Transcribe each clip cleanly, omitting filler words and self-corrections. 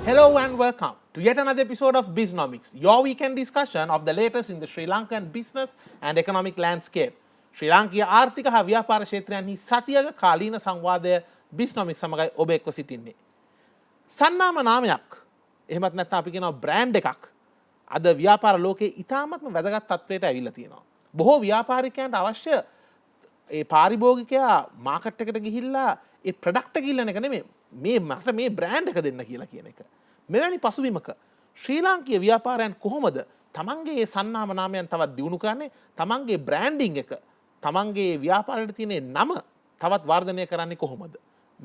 Hello and welcome to yet another episode of BISNOMICS, your weekend discussion of the latest in the Sri Lankan business and economic landscape. ශ්‍රී ලාංකීය ආර්ථික හා ව්‍යාපාර ක්ෂේත්‍රයන්හි සතියක කාලීන සංවාදය BISNOMICS සමගයි ඔබ එක්ව සිටින්නේ. සන්නාම නාමයක් එහෙමත් නැත්නම් අපි කියනවා බ්‍රෑන්ඩ් එකක් අද ව්‍යාපාර ලෝකයේ ඉතාමත්ම වැදගත් තත්වයට ඇවිල්ලා තියෙනවා. බොහෝ ව්‍යාපාරිකයන්ට අවශ්‍ය ඒ පාරිභෝගිකයා මාකට් එකට ගිහිල්ලා ඒ ප්‍රොඩක්ට් එක ඉල්ලන එක නෙමෙයි මේ මට මේ බ්‍රෑන්ඩ් එක දෙන්න කියලා කියන එක. මෙවැනි පසුබිමක ශ්‍රී ලාංකීය ව්‍යාපාරයන් කොහොමද තමන්ගේ ඒ සන්නාම නාමයන් තවත් දියුණු කරන්නේ, තමන්ගේ බ්‍රෑන්ඩින් එක, තමන්ගේ ව්‍යාපාරයට තියෙන නම තවත් වර්ධනය කරන්නේ කොහොමද?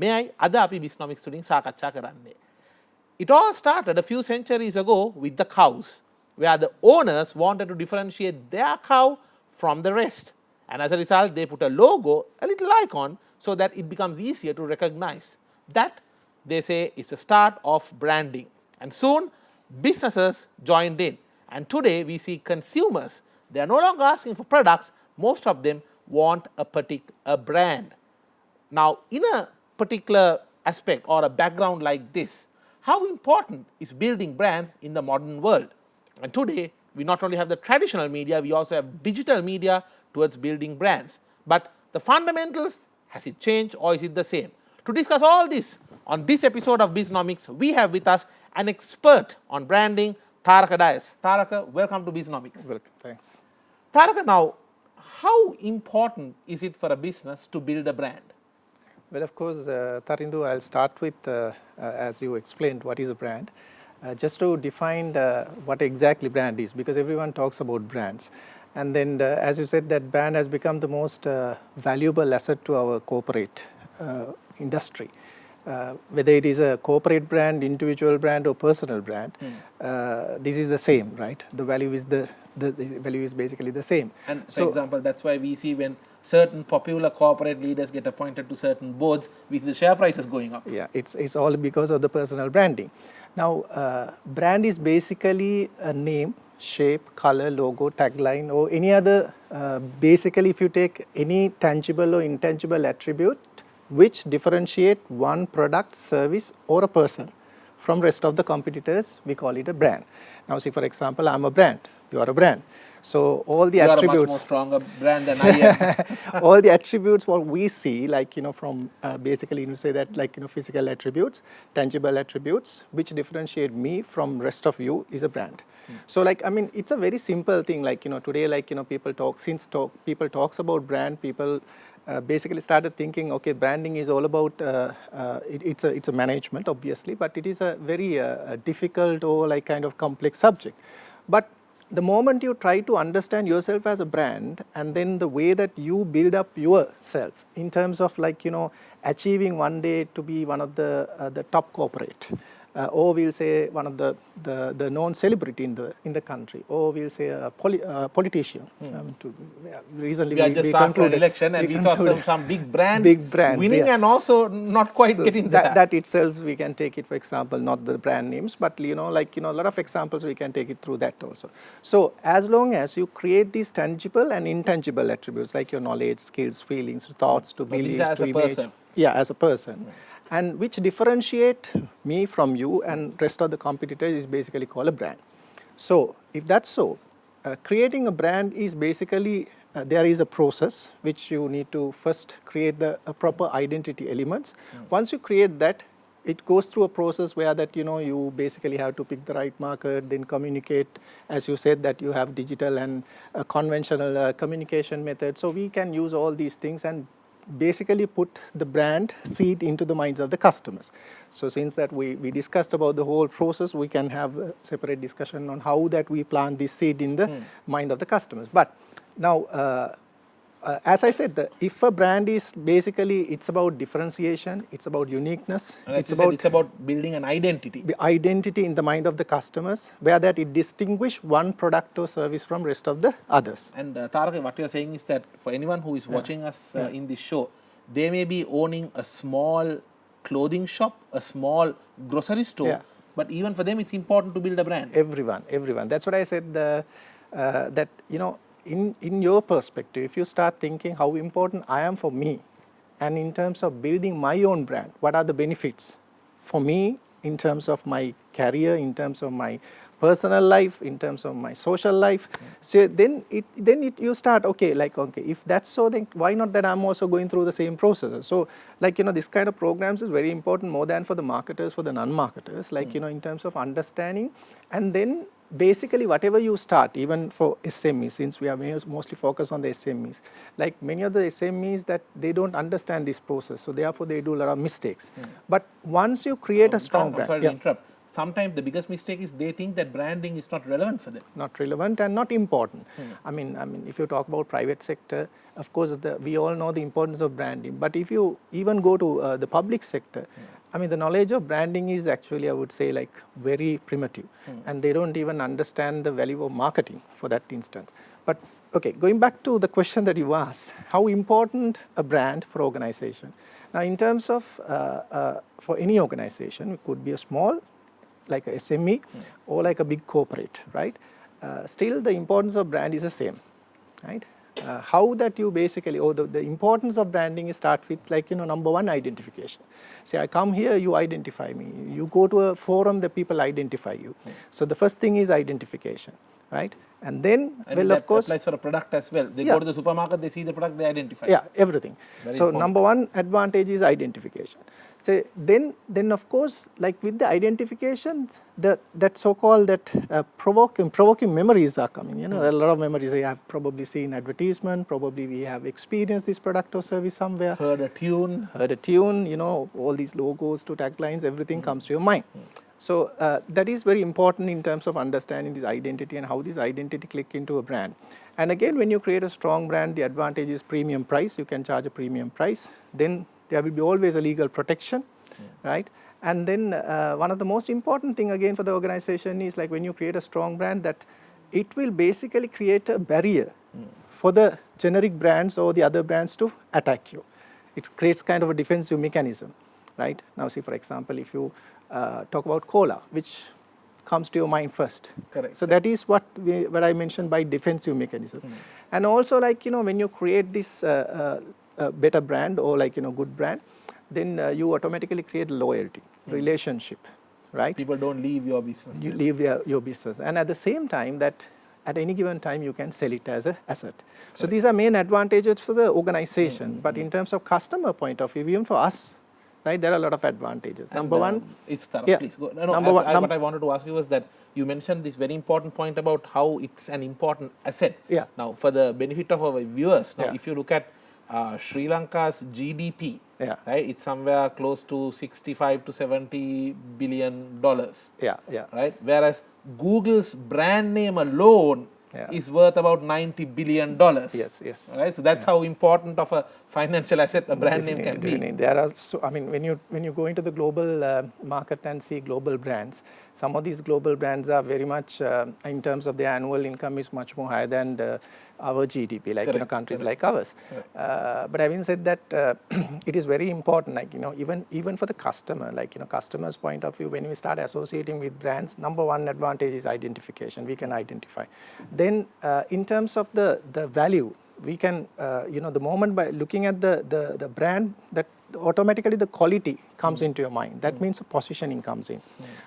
මෙයයි අද අපි BISNOMICS තුලින් සාකච්ඡා කරන්නේ. It all started a few centuries ago with the cows, where the owners wanted to differentiate their cow from the rest. And as a result, they put a logo, a little icon, so that it becomes easier to recognize. That, they say, is the start of branding. And soon, businesses joined in. And today, we see consumers, they are no longer asking for products, most of them want a brand. Now, in a particular aspect or a background like this, how important is building brands in the modern world? And today, we not only have the traditional media, we also have digital media towards building brands. But the fundamentals, has it changed or is it the same? To discuss all this, on this episode of BISNOMICS, we have with us an expert on branding, THARAKA DIAS. THARAKA, welcome to BISNOMICS. Welcome, thanks. THARAKA, now, how important is it for a business to build a brand? Well, of course, Tarindu, I'll start with, as you explained, what is a brand. Just to define what exactly brand is, because everyone talks about brands. And then, as you said, that brand has become the most valuable asset to our corporate industry. Whether it is a corporate brand, individual brand, or personal brand, this is the same, right? The value is the value is basically the same. And for example, that's why we see when certain popular corporate leaders get appointed to certain boards, we see the share prices going up. Yeah, it's all because of the personal branding. Now, brand is basically a name, shape, color, logo, tagline, or any other, basically if you take any tangible or intangible attribute which differentiate one product, service, or a person from rest of the competitors, we call it a brand. Now, see, for example, I'm a brand, you are a brand. So all the attributes. You are a much more stronger brand than I am. All the attributes what we see, like, from basically you say that, like, physical attributes, tangible attributes, which differentiate me from rest of you is a brand. So, like, I mean, it's a very simple thing. Like, today, like, people talks about brand, people basically started thinking, okay, branding is all about, it's a management, obviously, but it is a very difficult or like kind of complex subject. But the moment you try to understand yourself as a brand, and then the way that you build up yourself in terms of, like, achieving one day to be one of the top corporate, or we'll say one of the known celebrity in the country, or we'll say a politician. Recently we just after an election and we saw some big brands winning, yeah, and also not quite getting there. That itself we can take it, for example, not the brand names, but a lot of examples we can take it through that also. So as long as you create these tangible and intangible attributes like your knowledge, skills, feelings, thoughts, to beliefs, to image, as a person. And which differentiate me from you and rest of the competitors is basically called a brand. So if that's so, creating a brand is basically, there is a process which you need to first create the proper identity elements. Once you create that, it goes through a process where that, you basically have to pick the right market, then communicate, as you said, that you have digital and conventional communication methods. So we can use all these things and basically put the brand seed into the minds of the customers. So since that we discussed about the whole process, we can have a separate discussion on how that we plant this seed in the mind of the customers. But now, as I said, if a brand is basically, it's about differentiation, it's about uniqueness, and it's about building an identity. The identity in the mind of the customers, where that it distinguish one product or service from rest of the others. And THARAKA, what you're saying is that for anyone who is watching us in this show, they may be owning a small clothing shop, a small grocery store, but even for them it's important to build a brand. Everyone. That's what I said, that, in your perspective, if you start thinking how important I am for me, and in terms of building my own brand, what are the benefits for me in terms of my career, in terms of my personal life, in terms of my social life. So then you start, okay, like, okay, if that's so, then why not that I'm also going through the same process? So like, this kind of programs is very important more than for the marketers, for the non-marketers, like, in terms of understanding. And then basically whatever you start, even for SMEs, since we are mostly focused on the SMEs, like many of the SMEs that they don't understand this process, so therefore they do a lot of mistakes. But once you create a strong brand, sorry to interrupt. Sometimes the biggest mistake is they think that branding is not relevant for them. Not relevant and not important. I mean, if you talk about private sector, of course, we all know the importance of branding. But if you even go to the public sector, I mean, the knowledge of branding is actually, I would say, like very primitive, and they don't even understand the value of marketing for that instance. But okay, going back to the question that you asked, how important a brand for organization? Now, in terms of for any organization, it could be a small, like a SME, or like a big corporate, right? Still, the importance of brand is the same, right? How that you basically, the importance of branding starts with, like, number one, identification. Say, I come here, you identify me. You go to a forum, the people identify you. So the first thing is identification, right? And then, well, of course, applies for a product as well. They go to the supermarket, they see the product, they identify. Yeah, everything. Very so important. number one advantage is identification. So then of course, like with the identification, that so-called provoking memories are coming. A lot of memories. You have probably seen advertisement. Probably we have experienced this product or service somewhere. Heard a tune. All these logos to taglines, everything comes to your mind. So that is very important in terms of understanding this identity and how this identity click into a brand. And again, when you create a strong brand, the advantage is premium price. You can charge a premium price. Then there will be always a legal protection, right? And then one of the most important thing again for the organization is, like, when you create a strong brand, that it will basically create a barrier for the generic brands or the other brands to attack you. It creates kind of a defensive mechanism, right? Now, see, for example, if you talk about cola, which comes to your mind first. Correct. So that is what I mentioned by defensive mechanism. And also, like, when you create this better brand or, like, good brand, then you automatically create loyalty, relationship, right? People don't leave your business. You leave your business. And at the same time, that at any given time you can sell it as an asset. So these are main advantages for the organization. But in terms of customer point of view, even for us, right, there are a lot of advantages. And, number one, it's thorough. Yeah. Please go. What I wanted to ask you was that you mentioned this very important point about how it's an important asset. Yeah. Now, for the benefit of our viewers, now, Yeah. if you look at Sri Lanka's GDP, Yeah. right, it's somewhere close to $65 to $70 billion. yeah, Right? Whereas Google's brand name alone is worth about $90 billion. Yes. Right? So that's how important of a financial asset a brand name can be. There are when you go into the global market and see global brands, some of these global brands are very much in terms of their annual income is much more higher than our GDP, like countries like ours. But having said that, it is very important, like, even for the customer, like, customer's point of view, when we start associating with brands, number one advantage is identification. We can identify. Then in terms of the value, we can, the moment by looking at the brand, that automatically the quality comes into your mind. That means the positioning comes in.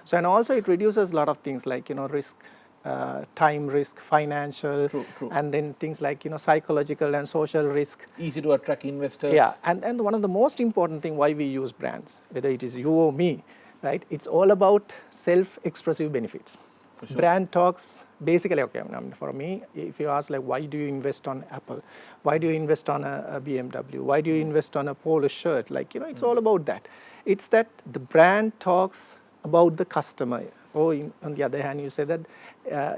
So, and also it reduces a lot of things like, risk, time risk, financial, True. and then things like, psychological and social risk. Easy to attract investors. Yeah, and one of the most important thing why we use brands, whether it is you or me, right? It's all about self-expressive benefits. Sure. Brand talks basically, okay, for me, if you ask, like, why do you invest on Apple? Why do you invest on a BMW? Why do you invest on a polo shirt? Like, it's all about that. It's that the brand talks about the customer. Or on the other hand, you say that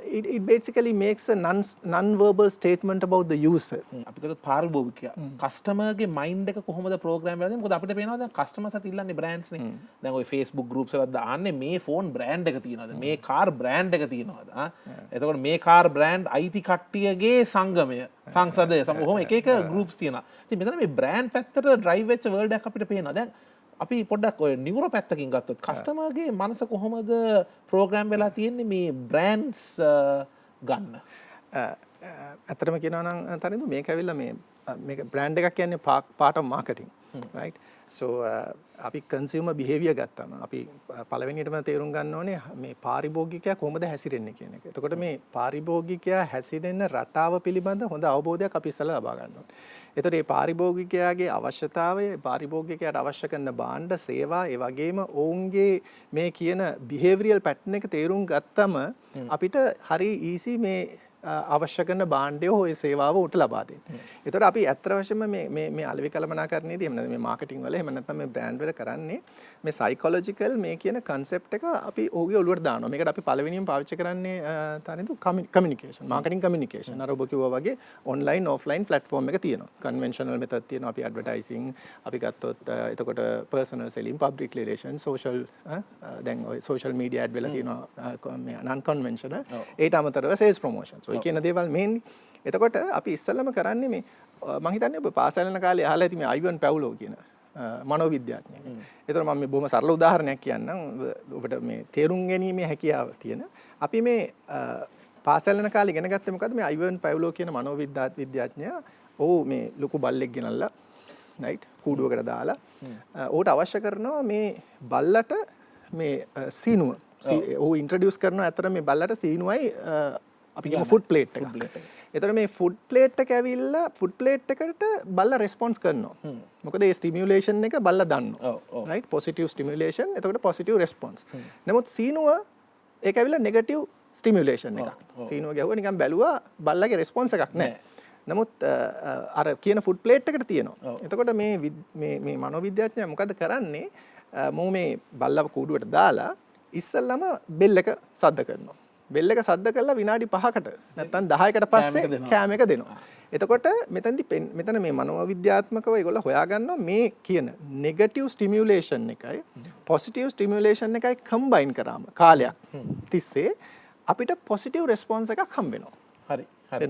it basically makes a non-verbal statement about the user. අපිකද පාරිභෝගිකයා කස්ටමර්ගේ mind එක කොහොමද programme වෙලා තියෙන්නේ? මොකද අපිට පේනවා දැන් කස්ටමර්ස් අත ඉල්ලන්නේ බ්‍රෑන්ඩ්ස් නේ. දැන් ඔය Facebook groups වල දාන්නේ මේ ෆෝන් බ්‍රෑන්ඩ් එක තියෙනවද? මේ කාර් බ්‍රෑන්ඩ් එක තියෙනවද? එතකොට මේ කාර් බ්‍රෑන්ඩ් අයිති කට්ටියගේ සංගමය සංසදය කොහොම එක එක groups තියෙනවා. ඉතින් මෙතන මේ බ්‍රෑන්ඩ් පැත්තට ඩ්‍රයිව් වෙච්ච වර්ල්ඩ් එකක් අපිට පේනවා. දැන් අපි පොඩ්ඩක් ඔය නියුරෝ පැත්තකින් ගත්තොත් කස්ටමර්ගේ මනස කොහොමද ප්‍රෝග්‍රෑම් වෙලා තියෙන්නේ මේ බ්‍රෑන්ඩ්ස් ගන්න? ඇත්තටම කියනවා නම් තරිඳු මේක ඇවිල්ලා මේ මේක බ්‍රෑන්ඩ් එකක් කියන්නේ part of marketing, right? So අපි consumer behavior ගත්තම අපි පළවෙනියටම තේරුම් ගන්න ඕනේ මේ පාරිභෝගිකයා කොහොමද හැසිරෙන්නේ කියන එක. එතකොට මේ පාරිභෝගිකයා හැසිරෙන රටාව පිළිබඳ හොඳ අවබෝධයක් අපි ඉස්සෙල්ලා ලබා ගන්න ඕනේ. එතකොට මේ පාරිභෝගිකයාගේ අවශ්‍යතාවය, පාරිභෝගිකයාට අවශ්‍ය කරන භාණ්ඩ, සේවා, ඒ වගේම ඔවුන්ගේ මේ කියන behavioral pattern එක තේරුම් ගත්තම අපිට හරි easy මේ අවශ්‍ය කරන භාණ්ඩය හෝ ඒ සේවාව උට ලබා දෙන්න. ඒතකොට අපි ඇත්ත වශයෙන්ම මේ අලෙවි කළමනාකරණයේදී එහෙම නැත්නම් මේ මාකටිං වල එහෙම නැත්නම් මේ බ්‍රෑන්ඩ් වල කරන්නේ මේ සයිකොලොජිකල් මේ කියන concept එක අපි ඔහුගේ ඔළුවට දානවා. මේකට අපි පළවෙනියෙන් පාවිච්චි කරන්නේ තනින්ද කමියුනිකේෂන්, මාකටිං කමියුනිකේෂන්. අර ඔබ කිව්වා වගේ ඔන්ලයින් ඔෆ්ලයින් ප්ලැට්ෆෝම් එක තියෙනවා. කන්වෙන්ෂනල් මෙතඩ් තියෙනවා. අපි ඇඩ්වර්ටයිසිං අපි ගත්තොත් එතකොට personal selling, public relation, social දැන් ඔය සෝෂල් මීඩියා ඇඩ් වල තියෙනවා මේ non conventional. ඒට අමතරව සේල්ස් ප්‍රොමෝෂන්ස්. ඔය කියන දේවල් මේන්ලි. එතකොට අපි ඉස්සෙල්ලාම කරන්නේ මේ මම හිතන්නේ ඔබ පාසල් යන කාලේ අහලා ඇති මේ අයිවන් පැව්ලෝ කියන මනෝවිද්‍යාඥයෙක්. ඒතර මම මේ බොහොම සරල උදාහරණයක් කියන්නම් ඔබට මේ තේරුම් ගැනීමේ හැකියාව තියෙන. අපි මේ පාසල් යන කාලේ ඉගෙන ගත්තේ මොකද්ද මේ අයිවන් පැව්ලෝ කියන මනෝවිද්‍යාඥයා ඔව් මේ ලොකු බල්ලෙක් ගෙනල්ලා රයිට් කූඩුවකට දාලා ඕකට අවශ්‍ය කරනවා මේ බල්ලට මේ සීනුව ඔව් ඉන්ට්‍රොඩියුස් කරනවා. අතර මේ බල්ලට සීනුවයි අපි කියමු ෆුඩ් ප්ලේට් එක. එතකොට මේ ෆුඩ් ප්ලේට් එක ඇවිල්ලා ෆුඩ් ප්ලේට් එකට බල්ලා රෙස්පොන්ස් කරනවා. මොකද ඒ ස්ටිමියුලේෂන් එක බල්ලා දන්නවා. රයිට් පොසිටිව් ස්ටිමියුලේෂන් එතකොට පොසිටිව් රෙස්පොන්ස්. නමුත් සීනුව ඒක ඇවිල්ලා නෙගටිව් ස්ටිමියුලේෂන් එකක්. සීනුව ගැහුවා නිකන් බැලුවා බල්ලාගේ රෙස්පොන්ස් එකක් නැහැ. නමුත් අර කියන ෆුඩ් ප්ලේට් එකට තියෙනවා. එතකොට මේ මනෝවිද්‍යාඥයා මොකද කරන්නේ? මෝ මේ බල්ලව කූඩුවට දාලා ඉස්සල්ලාම බෙල් එක සද්ද කරනවා. බෙල් එක සද්ද කරලා විනාඩි 5කට නැත්නම් 10කට පස්සේ කෑම එක දෙනවා. එතකොට මෙතන මේ මනෝවිද්‍යාත්මකව ඒගොල්ලෝ හොයාගන්නවා මේ කියන නෙගටිව් ස්ටිමියුලේෂන් එකයි පොසිටිව් ස්ටිමියුලේෂන් එකයි කම්බයින් කරාම කාලයක් තිස්සේ අපිට පොසිටිව් රෙස්පොන්ස් එකක් හම්බ වෙනවා. හරි. හරි.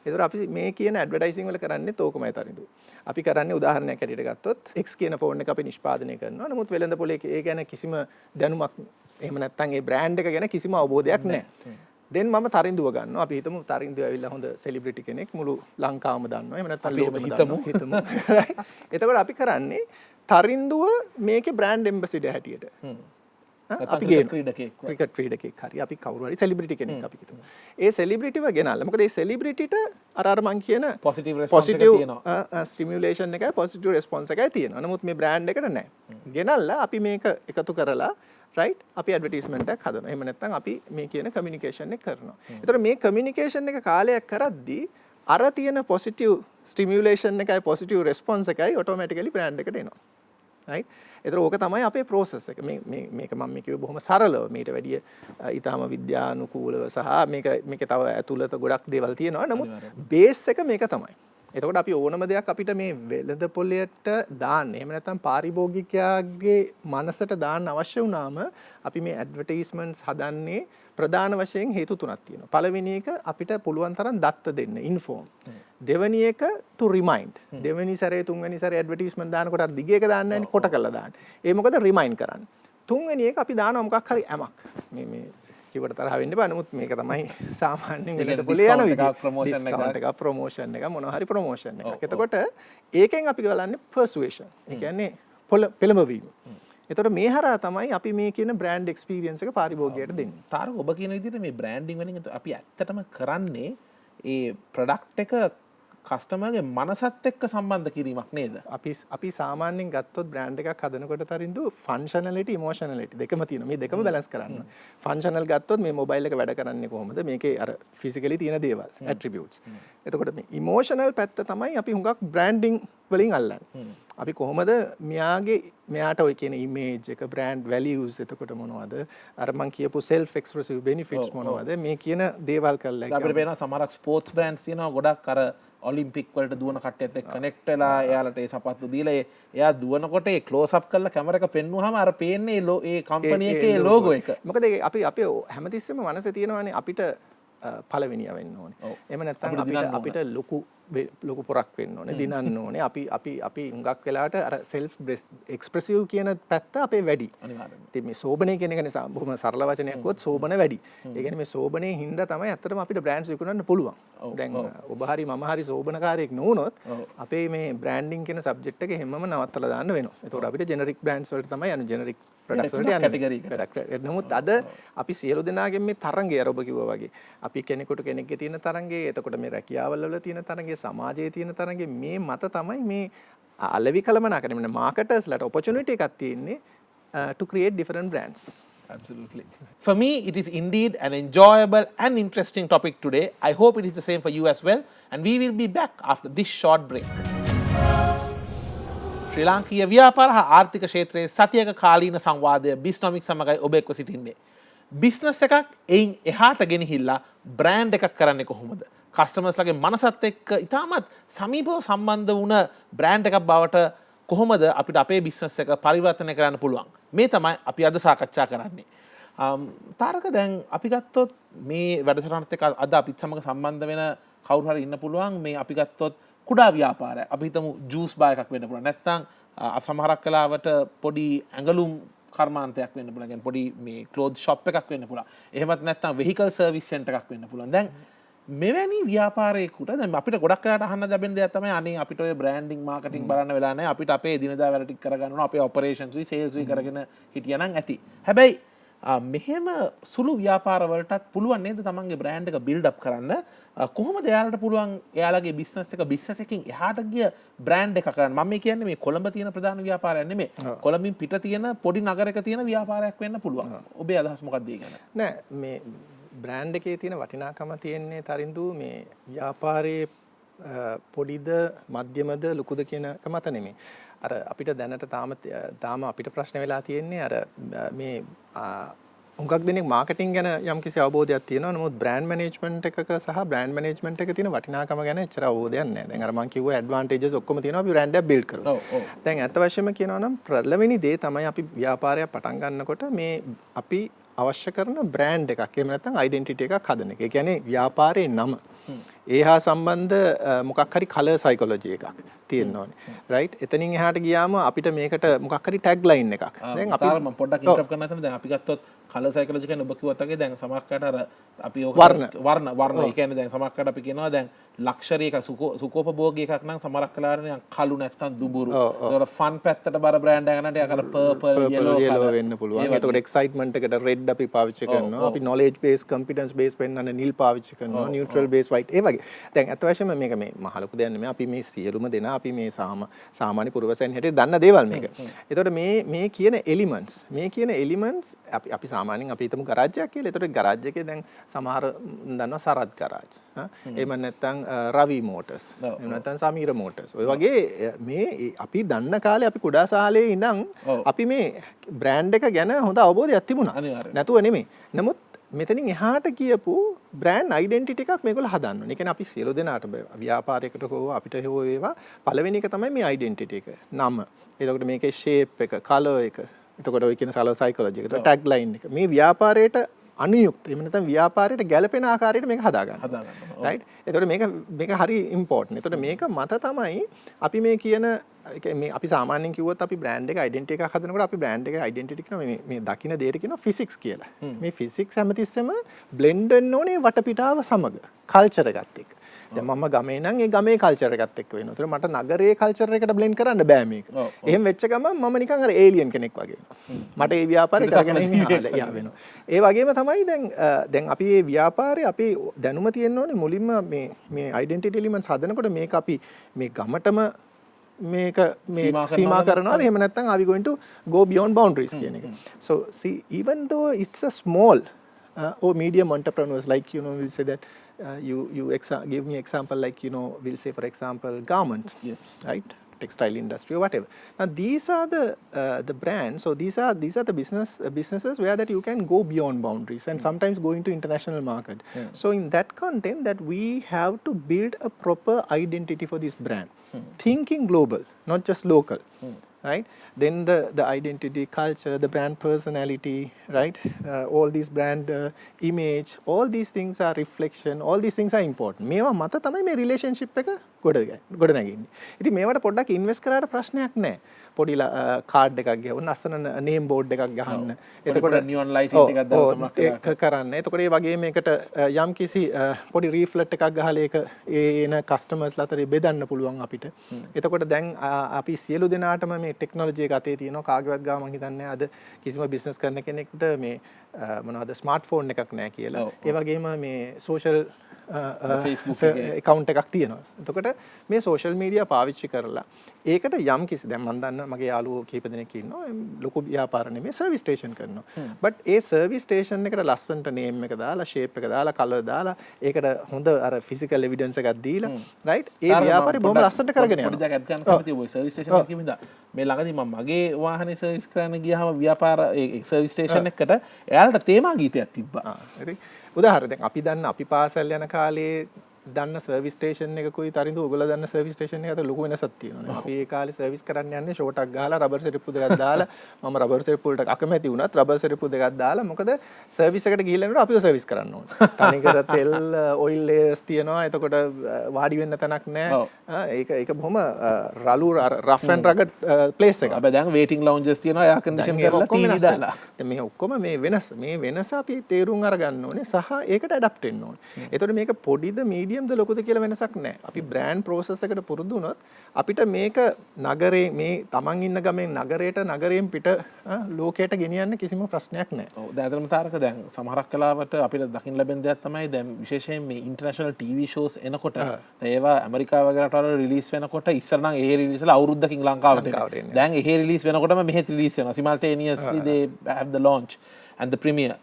ඒතර අපි මේ කියන ඇඩ්වර්ටයිසිං වල කරන්නේ තෝකමයි තරිඳු. අපි කරන්නේ උදාහරණයක් ඇටියට ගත්තොත් X කියන ෆෝන් එක අපි නිෂ්පාදනය කරනවා. නමුත් වෙළඳ පොලේ ඒ ගැන කිසිම දැනුමක් එහෙම නැත්නම් ඒ බ්‍රෑන්ඩ් එක ගැන කිසිම අවබෝධයක් නැහැ. දැන් මම තරිඳුව ගන්නවා. අපි හිතමු තරිඳුව ඇවිල්ලා හොඳ සෙලිබ්‍රිටි කෙනෙක් මුළු ලංකාවම දන්නවා. එහෙම නැත්නම් ලෝකෙම හිතමු. එතකොට අපි කරන්නේ තරිඳුව මේකේ බ්‍රෑන්ඩ් එම්බැසිඩර් හැටියට. අපි ගේන ක්‍රිකට් ක්‍රීඩකෙක් හරි අපි කවුරු හරි සෙලිබ්‍රිටි කෙනෙක් අපි හිතමු. ඒ සෙලිබ්‍රිටිව ගෙනල්ලා මොකද ඒ සෙලිබ්‍රිටිට අර මං කියන පොසිටිව් රෙස්පොන්ස් එකක් තියෙනවා. ස්ටිමියුලේෂන් එකයි පොසිටිව් රෙස්පොන්ස් එකයි තියෙනවා. නමුත් මේ බ්‍රෑන්ඩ් එකට නැහැ. ගෙනල්ලා අපි මේක එකතු කරලා රයිට් අපි ඇඩ්වර්ටයිස්මන්ට් එකක් හදනවා. එහෙම නැත්නම් අපි මේ කියන කමියුනිකේෂන් එක කරනවා. ඒතර මේ කමියුනිකේෂන් එක කාලයක් කරද්දී අර තියෙන පොසිටිව් ස්ටිමියුලේෂන් එකයි පොසිටිව් රෙස්පොන්ස් එකයි ඔටෝමැටිකලි බ්‍රෑන්ඩ් එකට එනවා. රයිට්. ඒතර ඕක තමයි අපේ process එක. මේක මම කිව්වේ බොහොම සරලව. මීට වැඩිය ඊටාම විද්‍යානුකූලව සහ මේක තව ඇතුළත ගොඩක් දේවල් තියෙනවා. නමුත් බේස් එක මේක තමයි. එතකොට අපි ඕනම දෙයක් අපිට මේ වෙළඳ පොලයට දාන්න එහෙම නැත්නම් පාරිභෝගිකයාගේ මනසට දාන්න අවශ්‍ය වුණාම අපි මේ ඇඩ්වර්ටයිස්මන්ට්ස් හදන්නේ ප්‍රධාන වශයෙන් හේතු තුනක් තියෙනවා. පළවෙනි එක අපිට පුළුවන් තරම් දත්ත දෙන්න, ඉන්ෆෝම්. දෙවෙනි එක to remind. දෙවෙනි සැරේ තුන්වෙනි සැරේ ඇඩ්වර්ටයිස්මන්ට් දානකොට අර දිග එක දාන්න නැහැ කොට කරලා දාන්න. ඒ මොකද රිමයින්ඩ් කරන්න. තුන්වෙනි එක අපි දානවා මොකක් හරි ඇමක්. මේ කිව්වට තරහ වෙන්න බෑ. නමුත් මේක තමයි සාමාන්‍යයෙන් වෙලට පොලේ යන විදිහ. ඩිස්කවුන්ට් එක ප්‍රොමෝෂන් එක මොනවා හරි ප්‍රොමෝෂන් එකක්. එතකොට ඒකෙන් අපි බලන්නේ persuasion. ඒ කියන්නේ පෙළඹවීම. එතකොට මේ හරහා තමයි අපි මේ කියන බ්‍රෑන්ඩ් එක්ස්පීරියන්ස් එක පාරිභෝගිකයට දෙන්නේ. තාරක ඔබ කියන විදිහට මේ බ්‍රෑන්ඩින් වලින් අපි ඇත්තටම කරන්නේ ඒ ප්‍රොඩක්ට් එක කස්ටමර්ගේ මනසත් එක්ක සම්බන්ධ කිරීමක් නේද? අපි සාමාන්‍යයෙන් ගත්තොත් බ්‍රෑන්ඩ් එකක් හදනකොට තරින්දු ෆන්ක්ෂනලිටි ඉමෝෂනලිටි දෙකම තියෙනවා. මේ දෙකම බැලන්ස් කරන්න. ෆන්ක්ෂනල් ගත්තොත් මේ මොබයිල් එක වැඩ කරන්නේ කොහොමද? මේකේ අර ෆිසිකලි තියෙන දේවල්, ඇට්‍රිබියුට්ස්. එතකොට මේ ඉමෝෂනල් පැත්ත තමයි අපි හුඟක් බ්‍රෑන්ඩින් වලින් අල්ලන්නේ. අපි කොහොමද මෙයාට ඔය කියන ඉමේජ් එක, බ්‍රෑන්ඩ් වැලියුස් එතකොට මොනවද? අර මං කියපු self expressive benefits මොනවද? මේ කියන දේවල් කරලා අපිට පේනවා සමහරක් ස්පෝර්ට්ස් බ්‍රෑන්ඩ්ස් තියෙනවා ගොඩක් අර ඔලිම්පික් වලට දුවන කට්ටියත් එක්ක කනෙක්ට් වෙලා එයාලට ඒ සපත්තු දීලා එයා දුවනකොට ඒ ක්ලෝස් අප් කරලා කැමරා එක පෙන්නුවාම අර පේන්නේ ඒ කම්පැනි එකේ ලෝගෝ එක. මොකද අපි හැමතිස්සෙම මනසේ තියෙනවානේ අපිට පළවෙනිය වෙන්න ඕනේ. එහෙම නැත්නම් අපිට ලොකු ලොකු පොරක් වෙන්න ඕනේ දිනන්න ඕනේ අපි හුඟක් වෙලාවට අර self expressive කියන පැත්ත අපේ වැඩි අනිවාර්යයෙන්ම. ඉතින් මේ සෝබනේ කියන එක නිසා බොහොම සරල වචනයක් කිව්වොත් සෝබන වැඩි. ඒ කියන්නේ මේ සෝබනේ හින්දා තමයි අත්‍තරම අපිට බ්‍රෑන්ඩ්ස් විකුණන්න පුළුවන්. දැන් ඔබ හරි මම හරි සෝබනකාරයෙක් නොවුනොත් අපේ මේ බ්‍රෑන්ඩින් කියන සබ්ජෙක්ට් එක හැමම නවත්තලා දාන්න වෙනවා. ඒතකොට අපිට ජෙනරික් බ්‍රෑන්ඩ්ස් වලට තමයි යන්නේ ජෙනරික් ප්‍රොඩක්ට්ස් වලට යන්නේ. කැටගරි එකට. නමුත් අද අපි සියලු දෙනාගෙන් මේ තරංගය අර ඔබ කිව්වා වගේ අපි කෙනෙකුට කෙනෙක්ගේ තියෙන තරංගය එතකොට මේ රැකියාවල් වල තියෙන තරංගය සමාජයේ තියෙන තරංගය මේ මත තමයි මේ අලෙවි කළමනාකරන මේ මාකටර්ස්ලට ඔපචුනිටි එකක් තියෙන්නේ to create different brands. Absolutely. For me, it is indeed an enjoyable and interesting topic today. I hope it is the same for you as well. And we will be back after this short break. ශ්‍රී ලාංකීය ව්‍යාපාර හා ආර්ථික ක්ෂේත්‍රයේ සතියක කාලීන සංවාදය BISNOMICS සමගයි ඔබ එක්ව සිටින්නේ. Business එකක් එයින් එහාට ගෙනහිල්ලා බ්‍රෑන්ඩ් එකක් කරන්නේ කොහොමද? කස්ටමර්ස්ලාගේ මනසත් එක්ක ඉතාමත් සමීපව සම්බන්ධ වුණ බ්‍රෑන්ඩ් එකක් බවට කොහොමද අපිට අපේ බිස්නස් එක පරිවර්තනය කරන්න පුළුවන්? මේ තමයි අපි අද සාකච්ඡා කරන්නේ. තාරක දැන් අපි ගත්තොත් මේ වැඩසටහනත් එක්ක අද අපිත් සමග සම්බන්ධ වෙන කවුරු හරි ඉන්න පුළුවන් මේ අපි ගත්තොත් කුඩා ව්‍යාපාරයක්. අපි හිතමු ජූස් බාර් එකක් වෙන්න පුළුවන්. නැත්නම් සමහරක් වෙලාවට පොඩි ඇඟලුම් කර්මාන්තයක් වෙන්න පුළුවන්. يعني පොඩි මේ ක්ලෝත් ෂොප් එකක් වෙන්න පුළුවන්. එහෙමත් නැත්නම් වෙහිකල් සර්විස් සෙන්ටර් එකක් වෙන්න පුළුවන්. දැන් මෙවැනි ව්‍යාපාරයකට දැන් අපිට ගොඩක් වෙලාට අහන්න ලැබෙන දෙයක් තමයි අනේ අපිට ඔය බ්‍රෑන්ඩින් මාකටිං බලන්න වෙලා නැහැ. අපිට අපේ දිනදා වැඩ ටික කරගන්න ඕන. අපේ ඔපරේෂන්ස් උයි සේල්ස් උයි කරගෙන හිටියනම් ඇති. හැබැයි මෙහෙම සුළු ව්‍යාපාර වලටත් පුළුවන් නේද තමන්ගේ බ්‍රෑන්ඩ් එක බිල්ඩ් අප් කරන්න? කොහොමද එයාලට පුළුවන් එයාලගේ බිස්නස් එකකින් එහාට ගිය බ්‍රෑන්ඩ් එකක් කරන්න? මම මේ කියන්නේ මේ කොළඹ තියෙන ප්‍රධාන ව්‍යාපාරයක් නෙමෙයි. කොළඹින් පිට තියෙන පොඩි නගරයක තියෙන ව්‍යාපාරයක් වෙන්න පුළුවන්. ඔබේ අදහස් මොකක්ද ඒ ගැන? නෑ මේ බ්‍රෑන්ඩ් එකේ තියෙන වටිනාකම තියෙන්නේ තරින්දු මේ ව්‍යාපාරයේ පොඩිද මධ්‍යමද ලොකුද කියන එක මත නෙමෙයි. අර අපිට දැනට තාම අපිට ප්‍රශ්න වෙලා තියෙන්නේ අර මේ හුඟක් දෙනෙක් මාකටිං ගැන යම්කිසි අවබෝධයක් තියෙනවා. නමුත් බ්‍රෑන්ඩ් මැනේජ්මන්ට් එකක සහ බ්‍රෑන්ඩ් මැනේජ්මන්ට් එකක තියෙන වටිනාකම ගැන එච්චර අවබෝධයක් නැහැ. දැන් අර මම කිව්වා ඇඩ්වාන්ටේජස් ඔක්කොම තියෙනවා අපි බ්‍රෑන්ඩ් එක බිල්ඩ් කරලා. දැන් අත වශයෙන්ම කියනවා නම් ප්‍රලවෙනි දේ තමයි අපි ව්‍යාපාරයක් පටන් ගන්නකොට මේ අපි අවශ්‍ය කරන බ්‍රෑන්ඩ් එකක් එහෙම නැත්නම් ඩෙන්ටිටි එකක් හදන එක. ඒ කියන්නේ ව්‍යාපාරයේ නම. ඒ හා සම්බන්ධ මොකක් හරි කලර් සයිකොලොජි එකක් තියෙන්න ඕනේ. රයිට්? එතනින් එහාට ගියාම අපිට මේකට මොකක් හරි ටැග් ලයින් එකක්. දැන් අපි මම පොඩ්ඩක් ඉන්ටරප්ට් කරන්න හිතන්නේ දැන් අපි ගත්තොත් කලර් සයිකොලොජි කියන්නේ ඔබ කිව්වත් වගේ දැන් සමහරකට අර අපි ඕක වර්ණ ඒ කියන්නේ දැන් සමහරකට අපි කියනවා දැන් ලක්ෂරි එක සුකෝපභෝගී එකක් නම් සමහරක් කලාවට නිකන් කළු නැත්තම් දුඹුරු. ඒකට ෆන් පැත්තට බර බ්‍රෑන්ඩ් එකක් නට යාකට පර්පල් yellow වෙන්න පුළුවන්. ඒකට එක්සයිට්මන්ට් එකට රෙඩ් අපි පාවිච්චි කරනවා. අපි knowledge base confidence base පෙන්නන නිල් පාවිච්චි කරනවා. neutral base white ඒ වගේ. දැන් අත වශයෙන්ම මේක මේ මහ ලොකු දෙයක් නෙමෙයි. අපි මේ සියලුම දෙනා අපි මේ සාමාන්‍ය පුරවැසියන් හැටියට දන්න දේවල් මේක. ඒතකොට මේ කියන elements අපි සාමාන්‍යයෙන් අපි හිතමු ගරාජයක් කියලා. ඒතකොට ගරාජ් එකේ දැන් සමහර දන්නවා සරත් ගරාජ්. එහෙම නැත්නම් රවි මෝටර්ස්. එහෙම නැත්නම් සමීර මෝටර්ස්. ඔය වගේ මේ අපි දන්න කාලේ අපි කුඩා සාලේ ඉඳන් අපි මේ බ්‍රෑන්ඩ් එක ගැන හොඳ අවබෝධයක් තිබුණා. නැතුව නෙමෙයි. නමුත් මෙතනින් එහාට කියපු බ්‍රෑන්ඩ් ඩෙන්ටිටි එකක් මේගොල්ලෝ හදන්න ඕනේ. ඒ කියන්නේ අපි සියලු දෙනාට ව්‍යාපාරයකට හෝ අපිට හෝ වේවා පළවෙනි එක තමයි මේ ඩෙන්ටිටි එක. නම. එතකොට මේකේ ෂේප් එක, කලර් එක. එතකොට ඔය කියන කලර් සයිකොලොජි එක, ටැග් ලයින් එක. මේ ව්‍යාපාරයට අනුයුක්ත එහෙම නැත්නම් ව්‍යාපාරයට ගැළපෙන ආකාරයට මේක හදාගන්න. රයිට්? එතකොට මේක හරි ඉම්පෝටන්ට්. එතකොට මේක මත තමයි අපි මේ කියන මේ අපි සාමාන්‍යයෙන් කිව්වොත් අපි බ්‍රෑන්ඩ් එක ඩෙන්ටිටි එකක් හදනකොට අපි බ්‍රෑන්ඩ් එක ඩෙන්ටිටි කියන මේ දකින්න දෙයට කියනවා ෆිසික්ස් කියලා. මේ ෆිසික්ස් හැමතිස්සෙම බ්ලෙන්ඩ් වෙන්න ඕනේ වටපිටාව සමග කල්චර් එකත් එක්ක. දැන් මම ගමේ නම් ඒ ගමේ කල්චර් එකත් එක්ක වෙනවා. ඒතර මට නගරයේ කල්චර් එකට බ්ලෙන්ඩ් කරන්න බෑ මේක. එහෙම වෙච්ච ගමන් මම නිකන් අර ඒලියන් කෙනෙක් වගේ වෙනවා. මට ඒ ව්‍යාපාරේ කරගෙන ඉන්න වෙනවා. ඒ වගේම තමයි දැන් අපි මේ ව්‍යාපාරේ අපි දැනුම තියෙන්න ඕනේ මුලින්ම මේ ඩෙන්ටිටි එලිමන්ට්ස් හදනකොට මේක අපි මේ ගමටම මේක සීමා කරනවාද එහෙම නැත්නම් are we going to go beyond boundaries කියන එක. So see even though it's a small or medium entrepreneurs like we'll say that you give me example like we'll say for example garments. Yes. Right? Textile industry or whatever. Now these are the brands. So these are the businesses where that you can go beyond boundaries and sometimes go into international market. Yeah. So in that content that we have to build a proper identity for this brand. Thinking global, not just local. Right? Then the identity, culture, the brand personality, right? All these brand image, all these things are reflection. All these things are important. මේවා මත තමයි මේ relationship එක ගොඩ නැගින්නේ. ඉතින් මේවට පොඩ්ඩක් invest කරාට ප්‍රශ්නයක් නැහැ. පොඩි කාඩ් එකක් ගහවන්න අස්සන නේම් බෝඩ් එකක් ගහන්න. එතකොට නියොන් ලයිටින් එකක් දාලා සමහරක් කරන්න. එතකොට ඒ වගේ මේකට යම් කිසි පොඩි රීෆ්ලෙට් එකක් ගහලා ඒක එන කස්ටමර්ස්ලා අතරේ බෙදන්න පුළුවන් අපිට. එතකොට දැන් අපි සියලු දෙනාටම මේ ටෙක්නොලොජි එක අතේ තියෙනවා. කාගේවත් ගාව මම හිතන්නේ අද කිසිම බිස්නස් කරන කෙනෙකුට මේ මොනවද ස්මාර්ට්ෆෝන් එකක් නැහැ කියලා. ඒ වගේම මේ සෝෂල් Facebook account එකක් තියෙනවා. එතකොට මේ social media පාවිච්චි කරලා ඒකට යම් කිසි දැන් මම දන්න මගේ යාළුවෝ කීප දෙනෙක් ඉන්නවා ලොකු ව්‍යාපාර නෙමෙයි සර්විස් ස්ටේෂන් කරනවා. බට් ඒ සර්විස් ස්ටේෂන් එකට ලස්සනට නේම් එක දාලා ෂේප් එක දාලා කලර් දාලා ඒකට හොඳ අර ෆිසිකල් එවිඩන්ස් එකක් දීලා රයිට් ඒ ව්‍යාපාරේ බොහොම ලස්සනට කරගෙන යනවා. පොඩි දෙයක් අඩ් කරන්න කැමතියි ඔය සර්විස් ස්ටේෂන් එක කිව්වද මේ ළඟදී මම මගේ වාහනේ සර්විස් කරන්න ගියාම ව්‍යාපාර ඒ සර්විස් ස්ටේෂන් එකකට එයාලට තේමා ගීතයක් තිබ්බා. හරි. උදාහරණ දැන් අපි දන්න අපි පාසල් යන කාලේ දන්න සර්විස් ස්ටේෂන් එකකුයි තරිඳු ඔයගොල්ලෝ දන්න සර්විස් ස්ටේෂන් එක අතර ලොකු වෙනසක් තියෙනවා. අපි ඒ කාලේ සර්විස් කරන්න යන්නේ ෂෝට් එකක් ගහලා රබර් සෙරප්පු දෙකක් දාලා මම රබර් සෙරප්පු වලට අකමැති වුණත් රබර් සෙරප්පු දෙකක් දාලා මොකද සර්විස් එකට ගිහිල්ලා යනකොට අපිව සර්විස් කරන්න ඕනේ. තනිකර තෙල් ඔයිල් ලේයර්ස් තියෙනවා. එතකොට වාඩි වෙන්න තැනක් නැහැ. ඒක බොහොම රළු රෆ් ඇන්ඩ් රගඩ් ප්ලේස් එකක්. අපි දැන් වේටිං ලවුන්ජස් තියෙනවා එයා කන්ඩිෂන් කරලා ටීවී දාලා. මේ ඔක්කොම මේ වෙනස අපි තේරුම් අරගන්න ඕනේ සහ ඒකට ඇඩප්ට් වෙන්න ඕනේ. එතකොට මේක පොඩිද මීඩියම්ද ලොකුද කියලා වෙනසක් නැහැ. අපි බ්‍රෑන්ඩ් ප්‍රොසෙස් එකට පුරුදු වුණොත් අපිට මේක නගරේ මේ තමන් ඉන්න ගමෙන් නගරයෙන් පිට ලෝකයට ගෙනියන්න කිසිම ප්‍රශ්නයක් නැහැ. ඔව් දැන් අතරම තාරක දැන් සමහරක් වෙලාවට අපිට දකින්න ලැබෙන දෙයක් තමයි දැන් විශේෂයෙන් මේ ඉන්ටර්නැෂනල් ටීවී ෂෝස් එනකොට ඒවා ඇමරිකාව වගේ රටවල රිලීස් වෙනකොට ඉස්සර නම් ඒ රිලීස් වල අවුරුද්දකින් ලංකාවට එනවා. දැන් ඒ රිලීස් වෙනකොටම මෙහෙත් රිලීස් වෙනවා. simultaneously they have the launch and the premiere.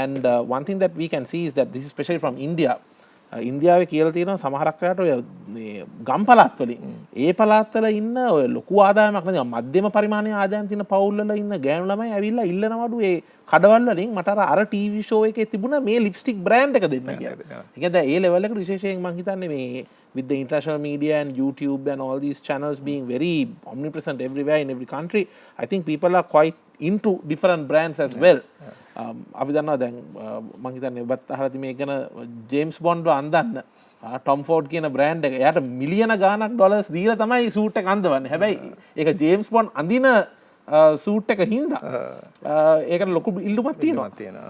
And one thing that we can see is that this is especially from India. ඉන්දියාවේ කියලා තියෙනවා සමහරක් රට ඔය මේ ගම් පළාත් වලින් ඒ පළාත් වල ඉන්න ඔය ලොකු ආදායමක් නැති මධ්‍යම පරිමාණයේ ආදායම් තියෙන පවුල් වල ඉන්න ගෑනු ළමයි ඇවිල්ලා ඉල්ලනවලු ඒ කඩවල් වලින් මට අර ටීවී ෂෝ එකේ තිබුණ මේ ලිප්ස්ටික් බ්‍රෑන්ඩ් එක දෙන්න කියලා. ඒ කියන්නේ ඒ ලෙවල් එකට විශේෂයෙන් මම හිතන්නේ මේ with the international media and YouTube and all these channels being very omnipresent everywhere in every country, I think people are quite into different brands as well. අපි දන්නවා දැන් මම හිතන්නේ ඔබත් අහලා තියෙන මේක ගැන ජේම්ස් බොන්ඩ් අඳන්න ටොම් ෆෝඩ් කියන බ්‍රෑන්ඩ් එක එයාට මිලියන ගාණක් ඩොලර්ස් දීලා තමයි සූට් එක අඳවන්නේ. හැබැයි ඒක ජේම්ස් බොන්ඩ් අඳින සූට් එක හින්දා ඒකට ලොකු ඉල්ලුමක් තියෙනවා.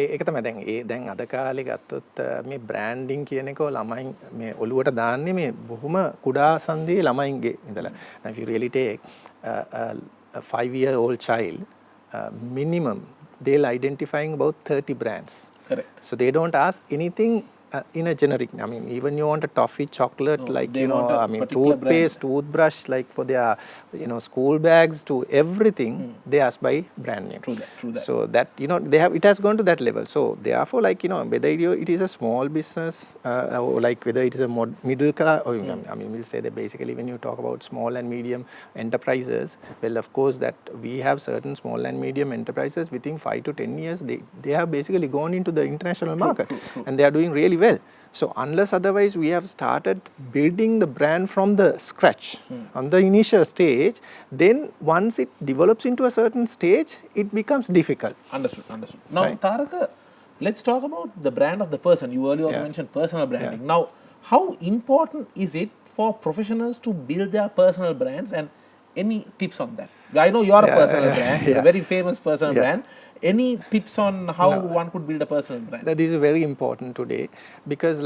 ඒක තමයි දැන් අද කාලේ ගත්තොත් මේ බ්‍රෑන්ඩින් කියන එක ළමයින් මේ ඔළුවට දාන්නේ මේ බොහොම කුඩා සංදී ළමයින්ගේ ඉඳලා. If you really take a 5-year-old child, minimum they'll identifying about 30 brands. Correct. So they don't ask anything in a generic. I mean, even you want a toffee, chocolate, No, like they want a particular toothpaste, toothbrush, like for their school bags to everything, they ask by brand name. True that. So that it has gone to that level. So therefore, like whether it is a small business or like whether it is a middle class, or I mean, we'll say that basically when you talk about small and medium enterprises, well, of course, that we have certain small and medium enterprises within 5 to 10 years, they have basically gone into the international market, and they are doing really well. So unless otherwise we have started building the brand from the scratch on the initial stage, then once it develops into a certain stage, it becomes difficult. Understood. Now, right. Tharaka, let's talk about the brand of the person. You earlier also mentioned personal branding. Now, how important is it for professionals to build their personal brands, and any tips on that? I know you're a personal brand, you're a very famous personal brand. Any tips on how one could build a personal brand? This is very important today because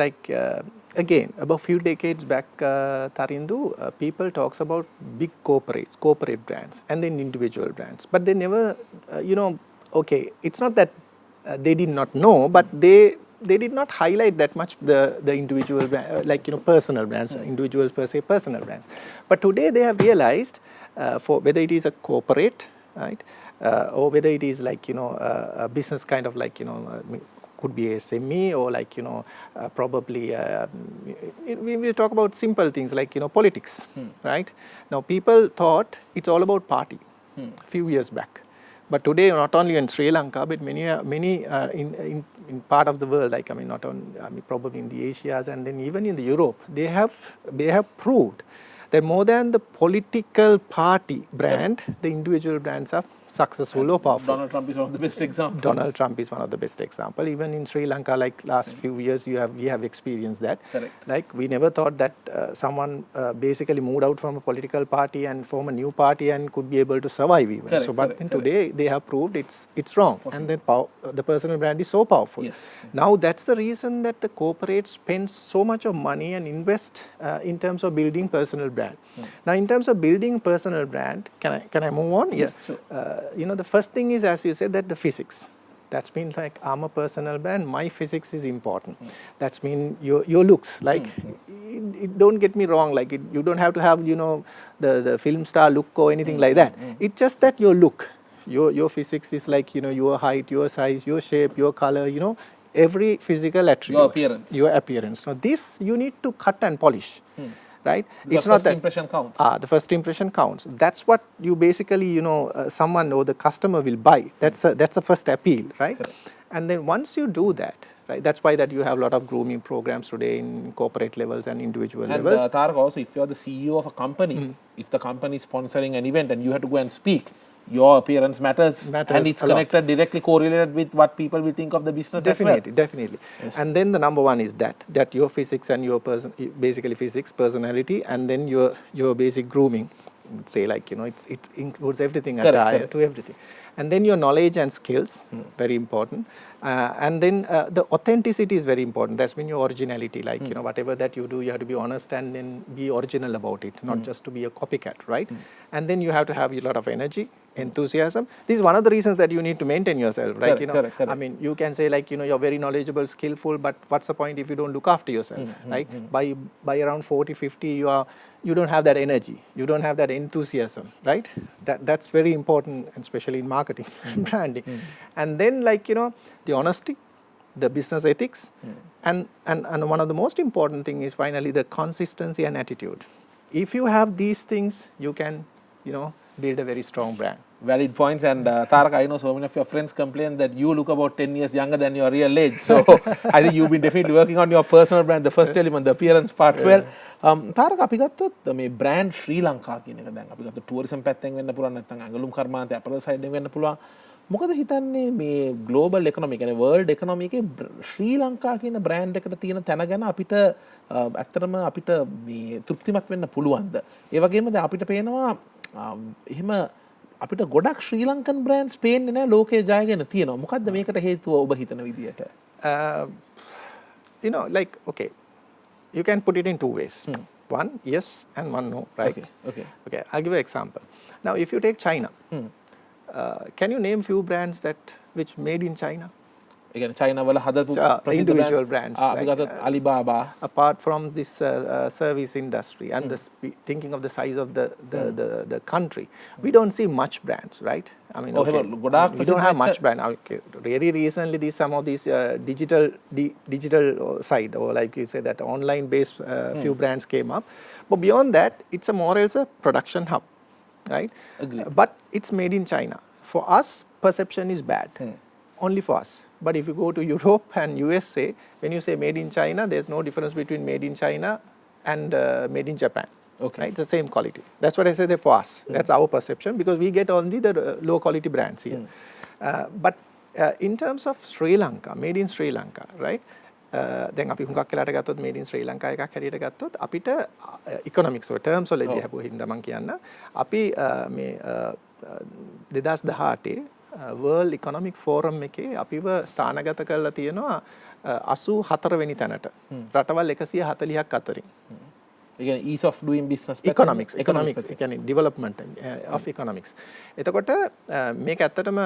again, about few decades back, Tarindu, people talks about big corporate brands and then individual brands. But they never, okay, it's not that they did not know, but they did not highlight that much the individual brand, personal brands, individuals per se, personal brands. But today they have realized for whether it is a corporate, right? Or whether it is a business kind of could be a SME or probably we will talk about simple things like politics, right? Now people thought it's all about party few years back, but today not only in Sri Lanka but many in part of the world, probably in the Asias and then even in the Europe, they have proved Then more than the political party brand, the individual brands are successful or powerful. Donald Trump is one of the best examples. Donald Trump is one of the best example. Even in Sri Lanka, like last few years, we have experienced that. Correct. Like we never thought that someone basically moved out from a political party and form a new party and could be able to survive even. Correct, So, but correct, then correct. today they have proved it's wrong, and then the personal brand is so powerful. Yes, yes. Now that's the reason that the corporates spend so much of money and invest in terms of building personal brand. Now, in terms of building personal brand, can I move on? Yes, sure. The first thing is, as you said, that the physics. That means like I'm a personal brand, my physics is important. That means your looks. Like it don't get me wrong, like you don't have to have the film star look or anything like that. It's just that your look, your physics is like your height, your size, your shape, your color, every physical attribute. Your appearance. Now this you need to cut and polish. Right? The first impression counts. The first impression counts. That's what you basically, someone or the customer will buy. That's the first appeal, right? Correct. And then once you do that, right? That's why that you have a lot of grooming programs today in corporate levels and individual levels. And Tharaka, also, if you're the CEO of a company, if the company is sponsoring an event and you have to go and speak, your appearance matters and it's connected, directly correlated with what people will think of the business Definitely. Yes. And then the number one is that your physics and your basically physics, personality, and then your basic grooming. Say like, it includes everything, attire to everything. And then your knowledge and skills, very important. And then the authenticity is very important. That's mean your originality, like, whatever that you do, you have to be honest and then be original about it, not just to be a copycat, right? And then you have to have a lot of energy, enthusiasm. This is one of the reasons that you need to maintain yourself, right? Correct. I mean, you can say like, you're very knowledgeable, skillful, but what's the point if you don't look after yourself, right? By around 40, 50, you don't have that energy, you don't have that enthusiasm, right? That's very important, especially in marketing and branding. And then like, the honesty, the business ethics, and one of the most important thing is finally the consistency and attitude. If you have these things, you can, build a very strong brand. Valid points. And Tharaka, I know so many of your friends complain that you look about 10 years younger than your real age. So I think you've been definitely working on your personal brand, the first element, the appearance part. Well, Tharaka, අපි ගත්තොත් මේ brand Sri Lanka කියන එක දැන් අපි ගත්තොත් tourism පැත්තෙන් වෙන්න පුළුවන් නැත්නම් ඇඟලුම් කර්මාන්තය apparel side එකෙන් වෙන්න පුළුවන්. මොකද හිතන්නේ මේ global economy කියන්නේ world economy එකේ ශ්‍රී ලංකා කියන brand එකට තියෙන තැන ගැන අපිට ඇත්තටම අපිට මේ තෘප්තිමත් වෙන්න පුළුවන්ද? ඒ වගේම දැන් අපිට පේනවා එහෙම අපිට ගොඩක් ශ්‍රී ලංකන් brands පේන්නේ නැහැ ලෝකයේ ජයගෙන තියෙනවා. මොකද්ද මේකට හේතුව ඔබ හිතන විදියට? Like, okay, you can put it in two ways. One yes and one no, right? Okay. I'll give you an example. Now, if you take China, can you name few brands which made in China? Again, China වල හදපු individual brands. අපි ගත්තොත් Alibaba. Apart from this service industry and thinking of the size of the country, we don't see much brands, right? I mean, we don't have much brand. Okay. Really recently, some of these digital side, or like you say, that online based few brands came up. But beyond that, it's more or less a production hub, right? Agreed. But it's made in China. For us, perception is bad. Only for us. But if you go to Europe and USA, when you say made in China, there's no difference between made in China and made in Japan. Okay. Right? It's the same quality. That's what I say there for us. That's our perception, because we get only the low quality brands here. But in terms of Sri Lanka, made in Sri Lanka, right? දැන් අපි හුඟක් වෙලාට ගත්තොත් made in Sri Lanka එකක් හැටියට ගත්තොත් අපිට economics or terminology හපුව හින්දා මම කියන්න අපි මේ 2018 World Economic Forum එකේ අපිව ස්ථානගත කරලා තියෙනවා 84 වෙනි තැනට රටවල් 140ක් අතරින්. ඒ කියන්නේ ease of doing business economics ඒ කියන්නේ development of economics. එතකොට මේක ඇත්තටම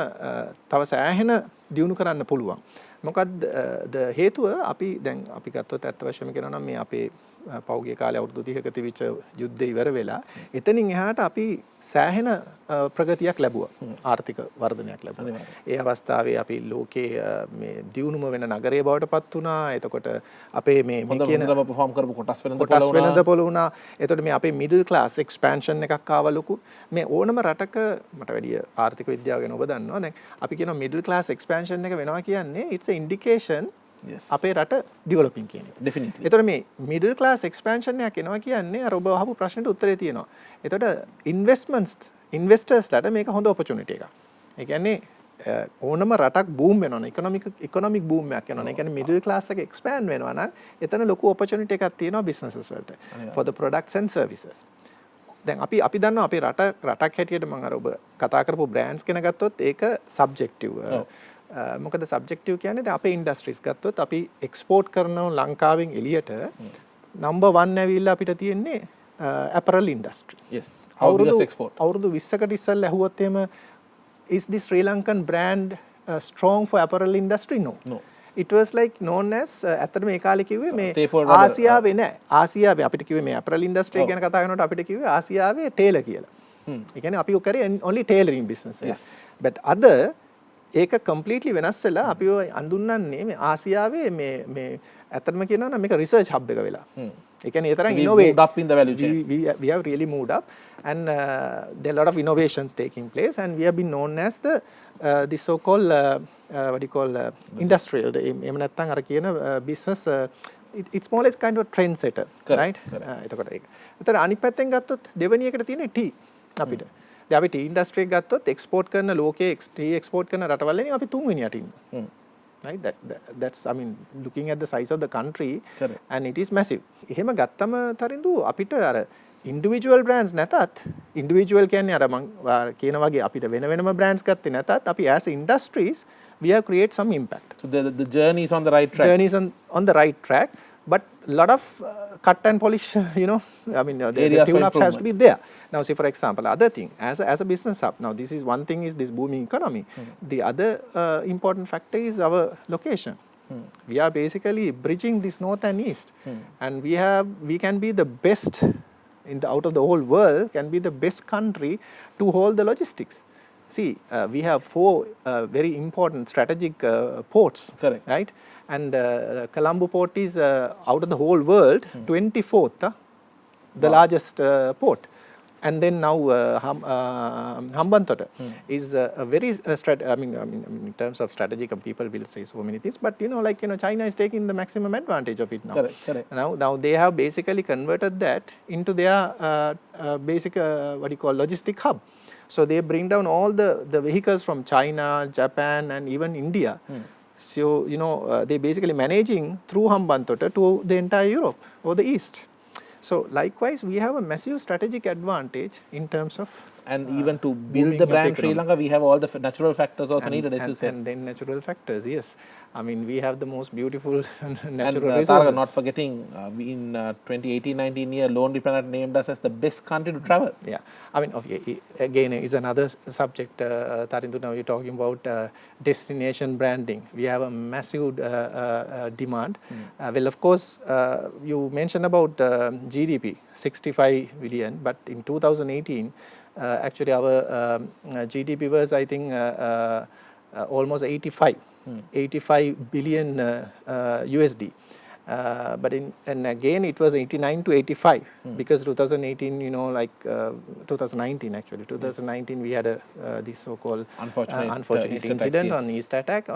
තව සෑහෙන දියුණු කරන්න පුළුවන්. මොකද හේතුව අපි දැන් අපි ගත්තොත් ඇත්ත වශයෙන්ම කියනවා නම් මේ අපේ පෞද්ගලික කාලේ අවුරුදු 30ක තිබිච්ච යුද්ධය ඉවර වෙලා එතනින් එහාට අපි සෑහෙන ප්‍රගතියක් ලැබුවා. ආර්ථික වර්ධනයක් ලැබුවා. ඒ අවස්ථාවේ අපි ලෝකයේ මේ දියුණුම වෙන නගරය බවට පත් වුණා. එතකොට අපේ මේ කියන perform කරපු කොටස් වෙනද පොළ වුණා. එතකොට මේ අපේ middle class expansion එකක් ආවා ලොකු. මේ ඕනම රටක මට වැඩි ආර්ථික විද්‍යාව ගැන ඔබ දන්නවා. දැන් අපි කියනවා middle class expansion එක වෙනවා කියන්නේ it's an indication Yes. අපේ රට ඩිවලොපින් කියන එක. Definitely. එතකොට මේ මිඩල් ක්ලාස් එක්ස්පැන්ෂන් එකක් එනවා කියන්නේ අර ඔබ අහපු ප්‍රශ්නෙට උත්තරේ තියෙනවා. එතකොට ඉන්වෙස්ටර්ස්ලාට මේක හොඳ ඔපචුනිටි එකක්. ඒ කියන්නේ ඕනම රටක් බූම් වෙනවනේ ඉකොනොමික් බූම් එකක් යනවනේ. ඒ කියන්නේ මිඩල් ක්ලාස් එක එක්ස්පෑන්ඩ් වෙනවා නම් එතන ලොකු ඔපචුනිටි එකක් තියෙනවා බිස්නසස් වලට for the products and services. දැන් අපි දන්නවා අපේ රටක් හැටියට මම අර ඔබ කතා කරපු බ්‍රෑන්ඩ්ස් ගැන ගත්තොත් ඒක සබ්ජෙක්ටිව්. මොකද සබ්ජෙක්ටිව් කියන්නේ දැන් අපේ ඉන්ඩස්ට්‍රීස් ගත්තොත් අපි එක්ස්පෝර්ට් කරනවා ලංකාවෙන් එළියට නම්බර් 1 ඇවිල්ලා අපිට තියෙන්නේ apparel industry. Yes. Our biggest export. අවුරුදු 20කට ඉස්සෙල්ලා ඇහුවොත් එහෙම is the Sri Lankan brand strong for apparel industry? No. It was like known as ඇත්තටම ඒ කාලේ කිව්වේ මේ ආසියාවේ නෑ. ආසියාවේ අපිට කිව්වේ මේ apparel industry ගැන කතා කරනකොට අපිට කිව්වේ ආසියාවේ ටේලර් කියලා. ඒ කියන්නේ අපි ඔය කරේ only tailoring business. Yes. But අද ඒක completely වෙනස් වෙලා අපි ඔය අඳුන්වන්නේ මේ ආසියාවේ මේ ඇත්තටම කියනවා නම් මේක research hub එක වෙලා. ඒ කියන්නේ ඒ තරම් innovate moved up in the value chain. We have really moved up and there are a lot of innovations taking place and we have been known as the so called what do you call industrial එහෙම නැත්නම් අර කියන business it's more like kind of a trend setter. Right? එතකොට ඒක. ඒතර අනිත් පැත්තෙන් ගත්තොත් දෙවෙනි එකට තියෙන්නේ ටී අපිට. දැන් අපි ටී ඉන්ඩස්ට්‍රි එක ගත්තොත් එක්ස්පෝර්ට් කරන ලෝකයේ ටී එක්ස්පෝර්ට් කරන රටවල් වලින් අපි තුන්වෙනියට ඉන්නවා. Right? That's I mean looking at the size of the country. Correct. And it is massive. එහෙම ගත්තම තරින්දු අපිට අර individual brands නැතත් individual කියන්නේ අර මම කියන වගේ අපිට වෙනම brands ගත්තේ නැතත් අපි as industries we have create some impact. So the journey is on the right track. Journey is on the right track, but lot of cut and polish, you know, I mean the tune-ups has to be there. Now say for example, other thing as a business hub. Now this is one thing is this booming economy. The other important factor is our location. We are basically bridging this north and east, and we can be the best out of the whole world. Can be the best country to hold the logistics. See, we have 4 very important strategic ports. Correct. Right? And Colombo port is out of the whole world 24th, the largest port. And then now Hambantota is a very I mean in terms of strategic, people will say so many things, but China is taking the maximum advantage of it now. Correct. Now they have basically converted that into their basic what you call logistic hub. So they bring down all the vehicles from China, Japan, and even India. So they basically managing through Hambantota to the entire Europe or the East. So likewise, we have a massive strategic advantage in terms of and even to build the brand Sri Lanka, we have all the natural factors also needed, as you said. And then natural factors, yes. I mean, we have the most beautiful natural and, resources. Tharaka, not forgetting, in 2018-19 year, Lonely Planet named us as the best country to travel. Yeah, I mean, again, is another subject. Tarindu, now you're talking about destination branding. We have a massive demand. Well, of course, you mentioned about GDP, 65 billion, but in 2018, actually our GDP was, I think, almost 85 billion USD. But and again it was 89 to 85 because 2018, 2019 actually, 2019 we had this so-called unfortunate incident on East attack.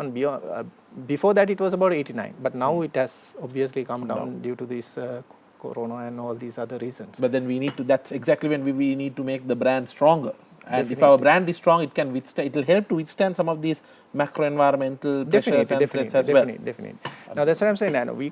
Before that it was about 89, but now it has obviously come down due to this corona and all these other reasons. But then that's exactly when we need to make the brand stronger. And if our brand is strong, it will help to withstand some of these macro environmental pressures and threats as well. Definitely. Now that's what I'm saying. We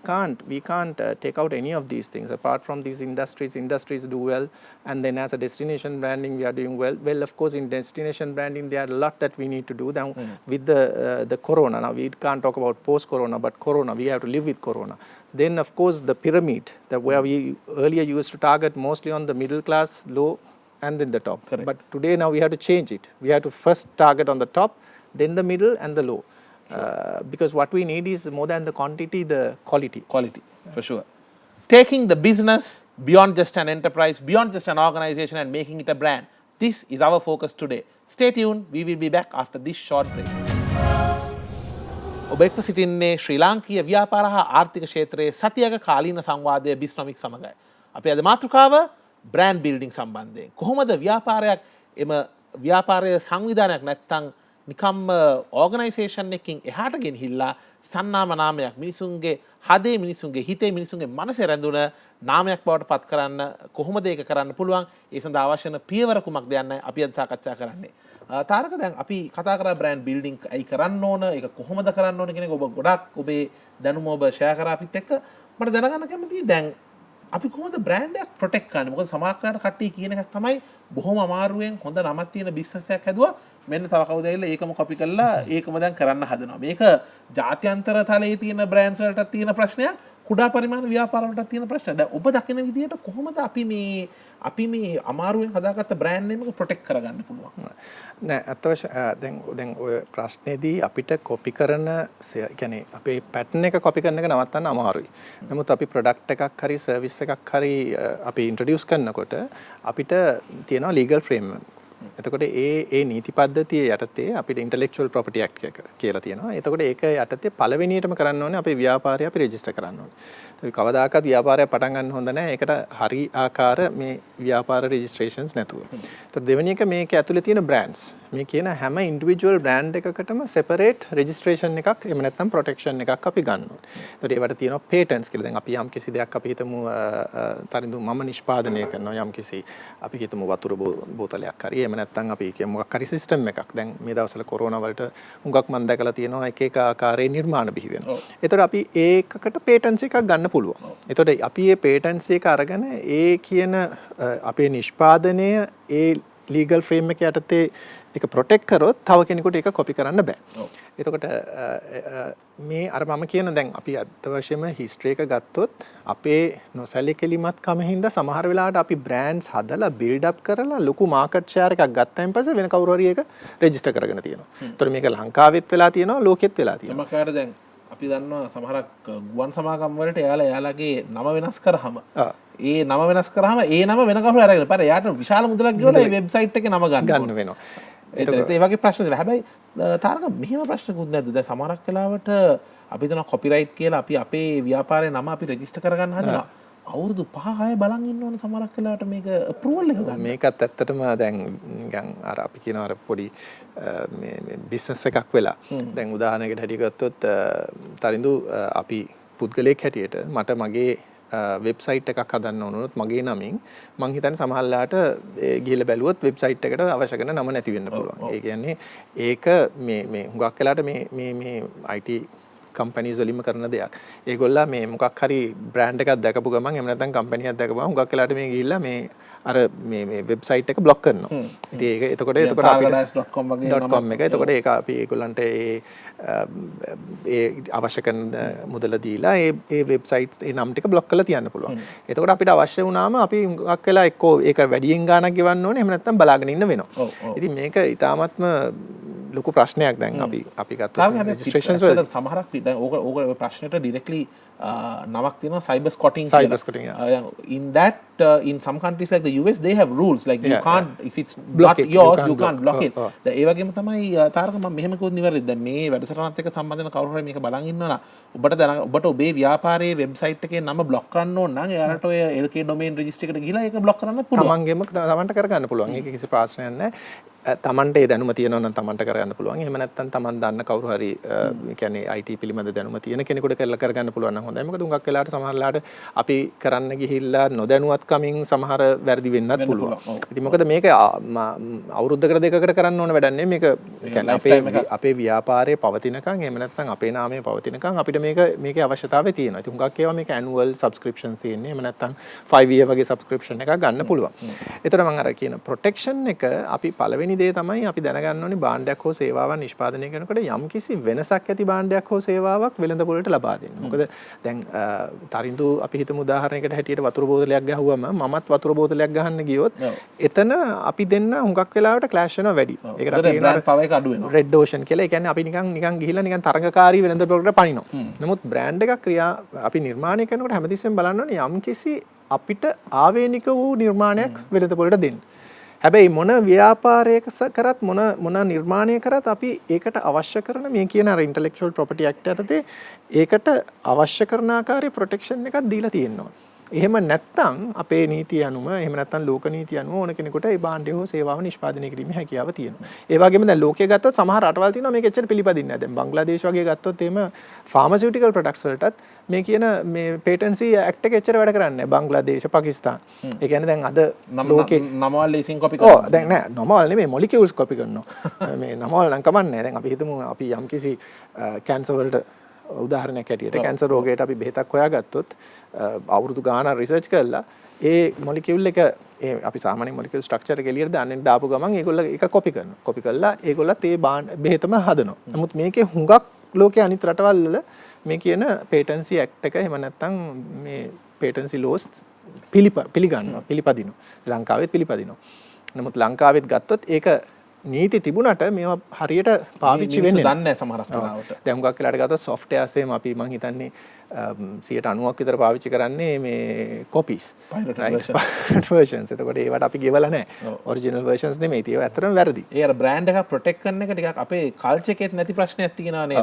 can't take out any of these things apart from these industries do well, and then as a destination branding we are doing well. Well, of course, in destination branding there are a lot that we need to do. Now with the corona, now we can't talk about post-corona, but corona, we have to live with corona. Then of course the pyramid, where we earlier used to target mostly on the middle class, low, and then the top. Correct. But today now we have to change it. We have to first target on the top, then the middle and the low. Because what we need is more than the quantity, the quality. Quality, for sure. Taking the business beyond just an enterprise, beyond just an organization and making it a brand. This is our focus today. Stay tuned. We will be back after this short break. ඔබ එක්ව සිටින්නේ ශ්‍රී ලාංකීය ව්‍යාපාර හා ආර්ථික ක්ෂේත්‍රයේ සතියක කාලීන සංවාදය BISNOMICS සමගයි. අපේ අද මාතෘකාව brand building සම්බන්ධයෙන්. කොහොමද ව්‍යාපාරයක් එම ව්‍යාපාරයේ සංවිධානයක් නැත්නම් නිකම්ම ඕගනයිසේෂන් එකකින් එහාට ගෙනහිල්ලා සන්නාම නාමයක් මිනිසුන්ගේ හදේ මිනිසුන්ගේ හිතේ මිනිසුන්ගේ මනසේ රැඳුන නාමයක් බවට පත් කරන්න කොහොමද ඒක කරන්න පුළුවන් ඒ සඳහා අවශ්‍ය වෙන පියවර කුමක්ද යන්නයි අපි අද සාකච්ඡා කරන්නේ. තාරක දැන් අපි කතා කරා බ්‍රෑන්ඩ් බිල්ඩින් අයි කරන්න ඕන ඒක කොහොමද කරන්න ඕන කියන එක ඔබ ගොඩක් ඔබේ දැනුම ඔබ ෂෙයා කරා අපිත් එක්ක මට දැනගන්න කැමතියි දැන් අපි කොහොමද බ්‍රෑන්ඩ් එකක් ප්‍රොටෙක්ට් කරන්නේ මොකද සමහරකට කට්ටිය කියන එකක් තමයි බොහොම අමාරුවෙන් හොඳ නමක් තියෙන බිස්නස් එකක් හැදුවා මෙන්න තව කවුද ඇවිල්ලා ඒකම කොපි කරලා ඒකම දැන් කරන්න හදනවා මේක ජාත්‍යන්තර තලයේ තියෙන බ්‍රෑන්ඩ්ස් වලට තියෙන ප්‍රශ්නයක් කුඩා පරිමාණ ව්‍යාපාර වලට තියෙන ප්‍රශ්නයක් දැන් ඔබ දකින විදිහට කොහොමද අපි මේ අමාරුවෙන් හදාගත්ත බ්‍රෑන්ඩ් නේම් එක ප්‍රොටෙක්ට් කරගන්න පුළුවන් නෑ අත්වශ්‍ය දැන් ඔය ප්‍රශ්නේදී අපිට කොපි කරන කියන්නේ අපේ පැටර්න් එක කොපි කරන එක නවත්තන්න අමාරුයි. නමුත් අපි ප්‍රොඩක්ට් එකක් හරි සර්විස් එකක් හරි අපි ඉන්ට්‍රොඩියුස් කරනකොට අපිට තියෙනවා ලීගල් ෆ්‍රේම්වර්ක්. එතකොට ඒ නීති පද්ධතිය යටතේ අපිට ඉන්ටෙලෙක්චුවල් ප්‍රොපර්ටි ඇක්ට් එක කියලා තියෙනවා. එතකොට ඒක යටතේ පළවෙනියටම කරන්න ඕනේ අපේ ව්‍යාපාරය අපි රෙජිස්ටර් කරන්න ඕනේ. අපි කවදාකවත් ව්‍යාපාරයක් පටන් ගන්න හොඳ නැහැ. ඒකට හරි ආකාර මේ ව්‍යාපාර රෙජිස්ට්‍රේෂන්ස් නැතුව. එතකොට දෙවෙනි එක මේක ඇතුලේ තියෙන බ්‍රෑන්ඩ්ස්. මේ කියන හැම ඉන්ඩිවිජුවල් බ්‍රෑන්ඩ් එකකටම සෙපරේට් රෙජිස්ට්‍රේෂන් එකක් එහෙම නැත්නම් ප්‍රොටෙක්ෂන් එකක් අපි ගන්න ඕනේ. එතකොට ඒවට තියෙනවා පේටන්ට්ස් කියලා. දැන් අපි යම් කිසි දෙයක් අපි හිතමු තරිඳු මම නිෂ්පාදනය කරනවා යම් කිසි අපි හිතමු වතුර බෝතලයක් හරි එහෙම නැත්නම් අපි කියමු මොකක් හරි සිස්ටම් එකක්. දැන් මේ දවස්වල කොරෝනා වලට හුඟක් මම දැකලා තියෙනවා එක එක ආකාරයේ නිර්මාණ බිහි වෙනවා. එතකොට අපි ඒකකට පේටන්ට්ස් එකක් ගන්න පුළුවන්. එතකොට අපි මේ පේටන්ට්ස් එක අරගෙන ඒ කියන අපේ නිෂ්පාදනය ඒ ලීගල් ෆ්‍රේම් එක යටතේ ඒක ප්‍රොටෙක්ට් කරොත් තව කෙනෙකුට ඒක කොපි කරන්න බෑ. එතකොට මේ අර මම කියන දැන් අපි අත්වශයෙන්ම හිස්ටරි එක ගත්තොත් අපේ නොසැලකලිමත් කම හින්දා සමහර වෙලාවට අපි බ්‍රෑන්ඩ්ස් හදලා බිල්ඩ් අප් කරලා ලොකු මාකට් ෂෙයාර් එකක් ගත්තාන් පස්සේ වෙන කවුරු හරි ඒක රෙජිස්ටර් කරගෙන තියෙනවා. ඒතර මේක ලංකාවෙත් වෙලා තියෙනවා ලෝකෙත් වෙලා තියෙනවා. තමකාට දැන් අපි දන්නවා සමහරක් ගුවන් සමාගම් වලට එයාලගේ නම වෙනස් කරාම ඒ නම වෙනස් කරාම ඒ නම වෙන කවුරු අරගෙන පාර එයාට විශාල මුදලක් ගෙවලා ඒ වෙබ්සයිට් එකේ නම ගන්න වෙනවා. ඒ වගේ ප්‍රශ්න තියෙනවා. හැබැයි තාරක මෙහෙම ප්‍රශ්නකුත් නැද්ද? දැන් සමහරක් වෙලාවට අපි හිතනවා කොපිරයිට් කියලා අපි අපේ ව්‍යාපාරයේ නම අපි රෙජිස්ටර් කරගන්න හදනවා. අවුරුදු 5-6 බලන් ඉන්න ඕනේ සමහරක් වෙලාවට මේක අප්‍රූවල් එක ගන්න. මේකත් ඇත්තටම දැන් නිකන් අර අපි කියන අර පොඩි මේ බිස්නස් එකක් වෙලා. දැන් උදාහරණයකට හැටියට ගත්තොත් තරිඳු අපි පුද්ගලයෙක් හැටියට මට මගේ වෙබ්සයිට් එකක් හදන්න ඕනොත් මගේ නමින් මං හිතන්නේ සමහරලාට ගිහිල්ලා බැලුවොත් වෙබ්සයිට් එකට අවශ්‍ය කරන නම නැති වෙන්න පුළුවන්. ඒ කියන්නේ ඒක මේ හුඟක් වෙලාට මේ IT කම්පැනිස් වලින්ම කරන දෙයක්. ඒගොල්ලා මේ මොකක් හරි බ්‍රෑන්ඩ් එකක් දැකපු ගමන් එහෙම නැත්නම් කම්පැනි එකක් දැකපුවම හුඟක් වෙලාට මේ ගිහිල්ලා මේ අර මේ වෙබ්සයිට් එක බ්ලොක් කරනවා. ඉතින් ඒක එතකොට අපිට .com වගේ .com එක. එතකොට ඒක අපි ඒගොල්ලන්ට ඒ අවශ්‍ය කරන මුදල දීලා ඒ වෙබ්සයිට්ස් ඒ නම් ටික බ්ලොක් කරලා තියන්න පුළුවන්. එතකොට අපිට අවශ්‍ය වුණාම අපි හුඟක් වෙලා එක්කෝ ඒක වැඩියෙන් ගාණක් ගෙවන්න ඕනේ එහෙම නැත්නම් බලාගෙන ඉන්න වෙනවා. ඉතින් මේක ඊටාත්ම ලොකු ප්‍රශ්නයක් දැන් අපි ගත්තා රෙජිස්ට්‍රේෂන්ස් වල සමහරක් දැන් ඕක ප්‍රශ්නෙට ඩිරෙක්ට්ලි නමක් තියෙනවා cyber squatting in that in some countries like the US they have rules like you can't if it's not yours you can't block it. ඒ වගේම තමයි තාරක මම මෙහෙම කිව්වොත් නිවැරදිද දැන් මේ වැඩසටහනත් එක්ක සම්බන්ධ වෙන කවුරු හරි මේක බලන් ඉන්නවා නම් ඔබට ඔබේ ව්‍යාපාරයේ වෙබ්සයිට් එකේ නම බ්ලොක් කරන්න ඕන නම් එයාලට ඔය LK domain registry එකට ගිහලා ඒක බ්ලොක් කරන්න පුළුවන්. තමන්ට කරගන්න පුළුවන්. ඒක කිසි ප්‍රශ්නයක් නැහැ. තමන්ට ඒ දැනුම තියෙනවා නම් තමන්ට කරගන්න පුළුවන්. එහෙම නැත්නම් තමන් දන්න කවුරු හරි කියන්නේ IT පිළිබඳ දැනුම තියෙන කෙනෙකුට කරගන්න පුළුවන් නම් හොඳයි. මොකද උඟක් වෙලාවට සමහරලාට අපි කරන්න ගිහිල්ලා නොදැනුවත් කමින් සමහර වැරදි වෙන්නත් පුළුවන්. ඉතින් මොකද මේක අවුරුද්දකට දෙකකට කරන්න ඕන වැඩක් නෙමෙයි. මේක කියන්නේ අපේ ව්‍යාපාරයේ පවතිනකන් එහෙම නැත්නම් අපේ නාමයේ පවතිනකන් අපිට මේකේ අවශ්‍යතාවය තියෙනවා. ඉතින් උඟක් ඒවා මේක annual subscriptions තියෙන්නේ. එහෙම නැත්නම් 5 year වගේ subscription එකක් ගන්න පුළුවන්. ඒතර මම අර කියන protection එක අපි පළවෙනි දේ තමයි අපි දැනගන්න ඕනේ භාණ්ඩයක් හෝ සේවාවක් නිෂ්පාදනය කරනකොට යම්කිසි වෙනසක් ඇති භාණ්ඩයක් හෝ සේවාවක් වෙළඳපොළට ලබා දෙන්න. මොකද දැන් තරිඳු අපි හිතමු උදාහරණයකට හැටියට වතුර බෝතලයක් ගහුවම මමත් වතුර බෝතලයක් ගහන්න ගියොත් එතන අපි දෙන්න හුඟක් වෙලාවට ක්ලෑෂ් වෙනවා වැඩි. ඒකට අපි බ්‍රෑන්ඩ් පවර් එක අඩු වෙනවා. රෙඩ් ඕෂන් කියලා. ඒ කියන්නේ අපි නිකන් ගිහිල්ලා නිකන් තරඟකාරී වෙළඳපොළට පනිනවා. නමුත් බ්‍රෑන්ඩ් එකක් අපි නිර්මාණය කරනකොට හැමතිස්සෙම බලන්න ඕනේ යම්කිසි අපිට ආවේනික වූ නිර්මාණයක් වෙළඳපොළට දෙන්න. හැබැයි මොන ව්‍යාපාරයක කරත් මොන නිර්මාණය කරත් අපි ඒකට අවශ්‍ය කරන මේ කියන අර ඉන්ටෙලෙක්චුවල් ප්‍රොපර්ටි ඇක්ට් යටතේ ඒකට අවශ්‍ය කරන ආකාරයේ ප්‍රොටෙක්ෂන් එකක් දීලා තියෙනවා. එහෙම නැත්නම් අපේ නීතිය අනුව එහෙම නැත්නම් ලෝක නීතිය අනුව ඕන කෙනෙකුට ඒ භාණ්ඩය හෝ සේවාව නිෂ්පාදනය කිරීමේ හැකියාව තියෙනවා. ඒ වගේම දැන් ලෝකයේ ගත්තොත් සමහර රටවල් තියෙනවා මේක එච්චර පිළිපදින්නේ නැහැ. දැන් බංග්ලාදේශ වගේ ගත්තොත් එහෙම ෆාමසිටිකල් ප්‍රොඩක්ට්ස් වලටත් මේ කියන මේ පේටන්සි ඇක්ට් එක එච්චර වැඩ කරන්නේ නැහැ. බංග්ලාදේශ, පාකිස්තාන. ඒ කියන්නේ දැන් අද ලෝකේ නමවල් ලීසින් කොපි කරනවා. ඔව් දැන් නෑ නමවල් නෙමෙයි මොලිකියුල්ස් කොපි කරනවා. මේ නමවල් නම් කමන්නේ. දැන් අපි හිතමු අපි යම්කිසි කැන්සර් වලට උදාහරණයක් ඇටියට කැන්සර් රෝගයට අපි බෙහෙතක් හොයාගත්තොත් අවුරුදු ගාණක් රිසර්ච් කරලා ඒ මොලිකියුල් එක අපි සාමාන්‍ය මොලිකියුල් ස්ට්‍රක්චර් එක එළියට දාන්න දාපු ගමන් ඒගොල්ලෝ ඒක කොපි කරනවා. කොපි කරලා ඒගොල්ලත් ඒ බෙහෙතම හදනවා. නමුත් මේකේ හුඟක් ලෝකයේ අනිත් රටවල් වල මේ කියන පේටන්සි ඇක්ට් එක එහෙම නැත්නම් මේ පේටන්සි ලෝස් පිළිගන්නවා පිළිපදිනවා. ලංකාවෙත් පිළිපදිනවා. නමුත් ලංකාවෙත් ගත්තොත් ඒක නීති තිබුණට මේවා හරියට පාවිච්චි වෙන්නේ නැහැ. දන්නේ නැහැ සමහරක් වෙලාවට. දැන් හුඟක් වෙලාවට ගත්තොත් සොෆ්ට්වෙයාර්ස් එහෙම අපි මං හිතන්නේ 90% විතර පාවිච්චි කරන්නේ මේ කොපීස්. Pirate versions. එතකොට ඒවට අපි ගෙවලා නැහැ. ඔරිජිනල් versions නෙමෙයි. ඒක ඇත්තටම වැරදි. ඒ අර බ්‍රෑන්ඩ් එක ප්‍රොටෙක්ට් කරන එක ටිකක් අපේ කල්චර් එකෙත් නැති ප්‍රශ්නයක් තියෙනවා නේද?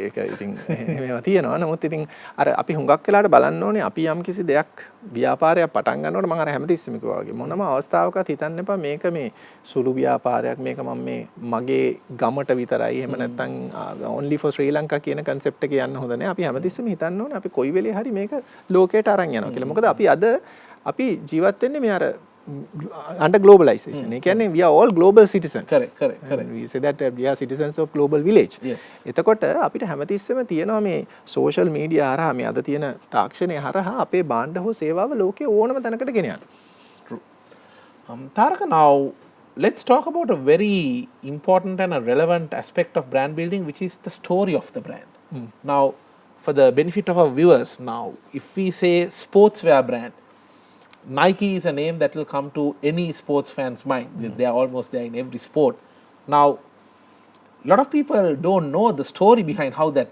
ඒක ඉතින් මේවා තියෙනවා. නමුත් ඉතින් අර අපි හුඟක් වෙලාවට බලන්න ඕනේ අපි යම් කිසි දෙයක් ව්‍යාපාරයක් පටන් ගන්නකොට මම අර හැමතිස්සෙම කිව්වා වගේ මොනම අවස්ථාවකත් හිතන්න එපා මේක මේ සුළු ව්‍යාපාරයක් මේක මම මේ මගේ ගමට විතරයි එහෙම නැත්නම් only for Sri Lanka කියන concept එක යන්න හොඳ නැහැ. අපි හැමතිස්සෙම හිතන්න ඕනේ අපි කොයි වෙලේ හරි මේක ලෝකයට අරන් යනවා කියලා. මොකද අපි අද අපි ජීවත් වෙන්නේ මේ අර under globalization. ඒ කියන්නේ we are all global citizens. correct. We say that we are citizens of global village. Yes. එතකොට අපිට හැමතිස්සෙම තියෙනවා මේ social media හරහා මේ අද තියෙන තාක්ෂණය හරහා අපේ භාණ්ඩ හෝ සේවාව ලෝකේ ඕනම තැනකට ගෙන යන්න. True. Tharaka, now let's talk about a very important and a relevant aspect of brand building, which is the story of the brand. Now, for the benefit of our viewers, now if we say sportswear brand, Nike is a name that will come to any sports fan's mind. They are almost there in every sport. Now, a lot of people don't know the story behind how that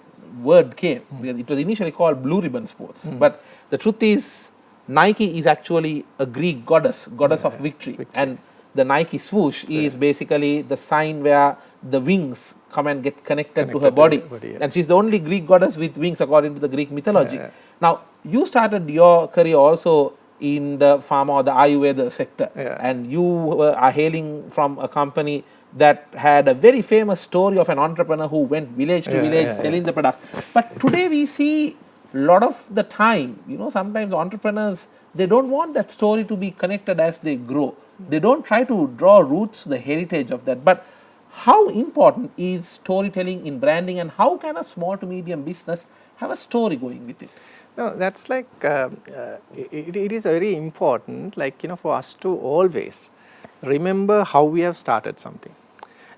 word came. Because it was initially called Blue Ribbon Sports. But the truth is, Nike is actually a Greek goddess of victory. And the Nike swoosh is basically the sign where the wings come and get connected to her body. And she's the only Greek goddess with wings according to the Greek mythology. Now, you started your career also in the pharma or the Ayurveda sector. And you are hailing from a company that had a very famous story of an entrepreneur who went village to village selling the product. But today we see a lot of the time, sometimes entrepreneurs, they don't want that story to be connected as they grow. They don't try to draw roots, the heritage of that. But how important is storytelling in branding, and how can a small to medium business have a story going with it? No, that's like it is very important, like for us to always remember how we have started something.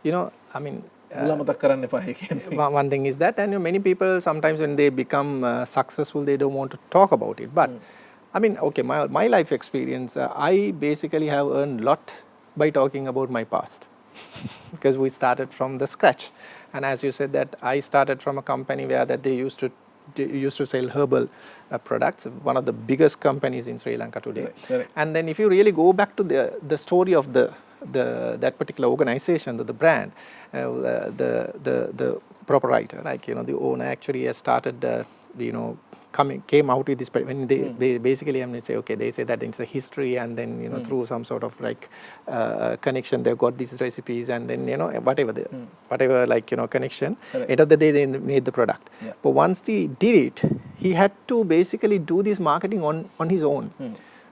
I mean. One thing is that, and many people sometimes when they become successful, they don't want to talk about it. But I mean, okay, my life experience, I basically have earned a lot by talking about my past because we started from the scratch. And as you said that I started from a company where that they used to sell herbal products, one of the biggest companies in Sri Lanka today. Correct. And then if you really go back to the story of that particular organization, the brand, the proprietor, like the owner actually has started, came out with this. When they basically, I'm going to say, okay, they say that it's a history, and then through some sort of like connection, they've got these recipes, and then whatever connection. End of the day, they made the product. But once they did it, he had to basically do this marketing on his own.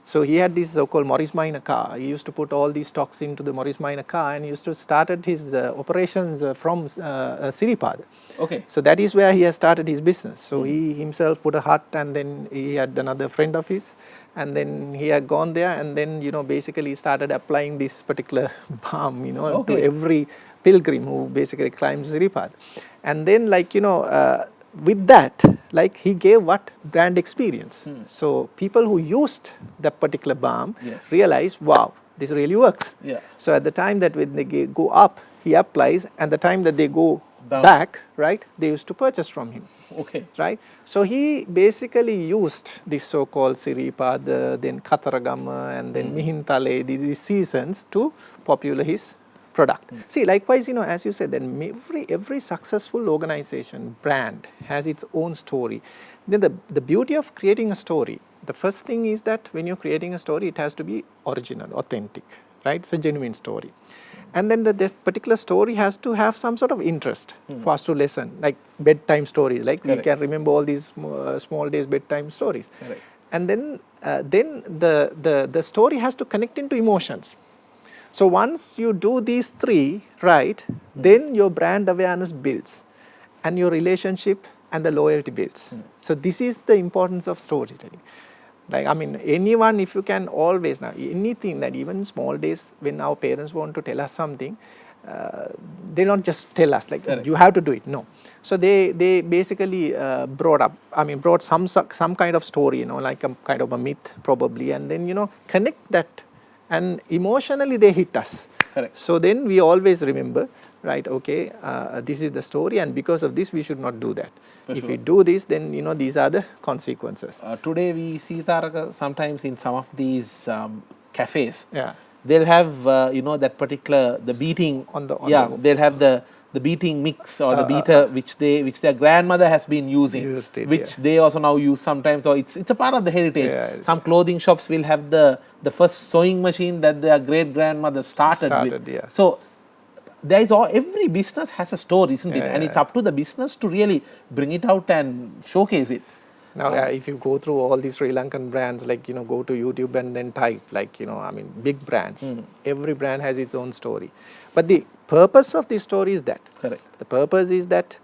So he had this so-called Morris Minor car. He used to put all these stocks into the Morris Minor car, and he used to started his operations from Siripad. Okay. So that is where he has started his business. So he himself put a hut, and then he had another friend of his, and then he had gone there, and then basically started applying this particular balm, to every pilgrim who basically climbs Siripad. And then with that, like he gave what brand experience. So people who used that particular balm realized, wow, this really works. So at the time that when they go up, he applies, and the time that they go back, right, they used to purchase from him. Okay. Right. So he basically used this so-called Siripad, then Kataragama, and then Mihintale, these seasons to popularize his product. See, likewise, as you said, then every successful organization, brand has its own story. Then the beauty of creating a story, The first thing is that when you're creating a story, it has to be original, authentic, right? It's a genuine story. And then this particular story has to have some sort of interest for us to listen, like bedtime stories, like we can remember all these small days bedtime stories. And then the story has to connect into emotions. So once you do these three, right, then your brand awareness builds and your relationship and the loyalty builds. So this is the importance of storytelling. Like, I mean, anyone, if you can always, now, anything that even small days when our parents want to tell us something, they don't just tell us, like, you have to do it. No. So they basically brought some kind of story, you know, like a kind of a myth probably, and then, you know, connect that, and emotionally they hit us. So then we always remember, right, okay, this is the story, and because of this we should not do that. If we do this, then, you know, these are the consequences. Today we see, Tharaka, sometimes in some of these cafes, they'll have, you know, that particular, the beating, they'll have the beating mix or the beater which their grandmother has been using, which they also now use sometimes, or it's a part of the heritage. Some clothing shops will have the first sewing machine that their great grandmother started with. So there is every business has a story, isn't it? And it's up to the business to really bring it out and showcase it. Now, if you go through all these Sri Lankan brands, like, you know, go to YouTube and then type, like, you know, I mean, big brands. Every brand has its own story. But the purpose of this story is that. The purpose is that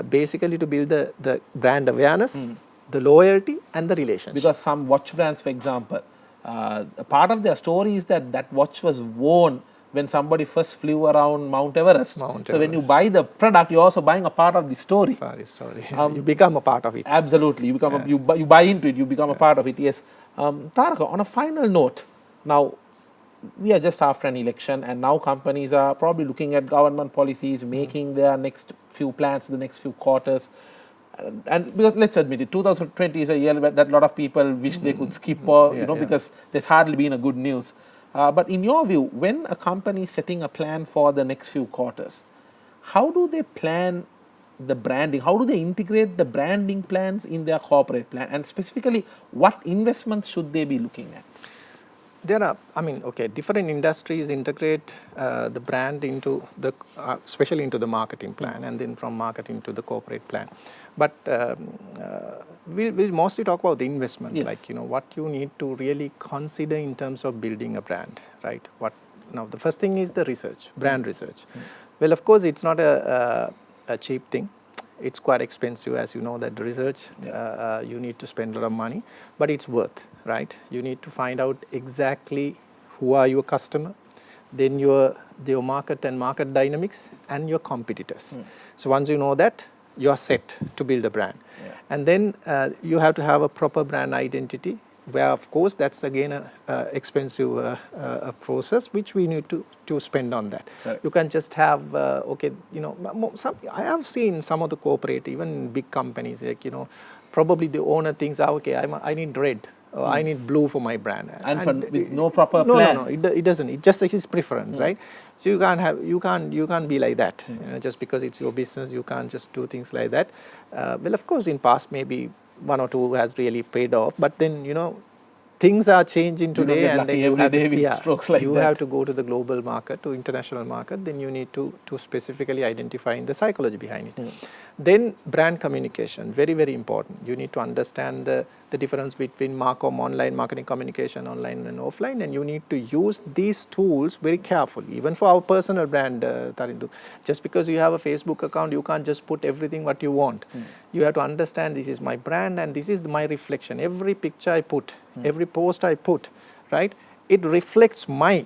basically to build the brand awareness, the loyalty, and the relationship. Because some watch brands, for example, a part of their story is that watch was worn when somebody first flew around Mount Everest. So when you buy the product, you're also buying a part of the story. You become a part of it. Absolutely. You become you buy into it, you become a part of it, yes. Tharaka, on a final note, now we are just after an election, and now companies are probably looking at government policies, making their next few plans, the next few quarters. And because let's admit it, 2020 is a year that a lot of people wish they could skip, or because there's hardly been a good news. But in your view, when a company is setting a plan for the next few quarters, how do they plan the branding? How do they integrate the branding plans in their corporate plan? And specifically, what investments should they be looking at? There are, different industries integrate the brand into the, especially into the marketing plan, and then from marketing to the corporate plan. But we'll mostly talk about the investments, like, what you need to really consider in terms of building a brand, right? Now, the first thing is the research, brand research. Well, of course, it's not a cheap thing. It's quite expensive, as you know, that the research, you need to spend a lot of money, but it's worth, right? You need to find out exactly who are your customer, then your market and market dynamics, and your competitors. So once you know that, you're set to build a brand. And then you have to have a proper brand identity, where, of course, that's again a expensive process, which we need to spend on that. You can just have, I have seen some of the corporate, even big companies, like, probably the owner thinks, I need red, or I need blue for my brand. And with no proper plan? No, it doesn't. It just his preference, right? So you can't be like that. Just because it's your business, you can't just do things like that. Well, of course, in past, maybe one or two has really paid off, but then, things are changing today, and then you have to go to the global market, to international market. Then you need to specifically identify the psychology behind it. Then brand communication, very, very important. You need to understand the difference between online marketing communication, online and offline, and you need to use these tools very carefully. Even for our personal brand, Tarindu, just because you have a Facebook account, you can't just put everything what you want. You have to understand, this is my brand and this is my reflection. Every picture I put, every post I put, right, it reflects my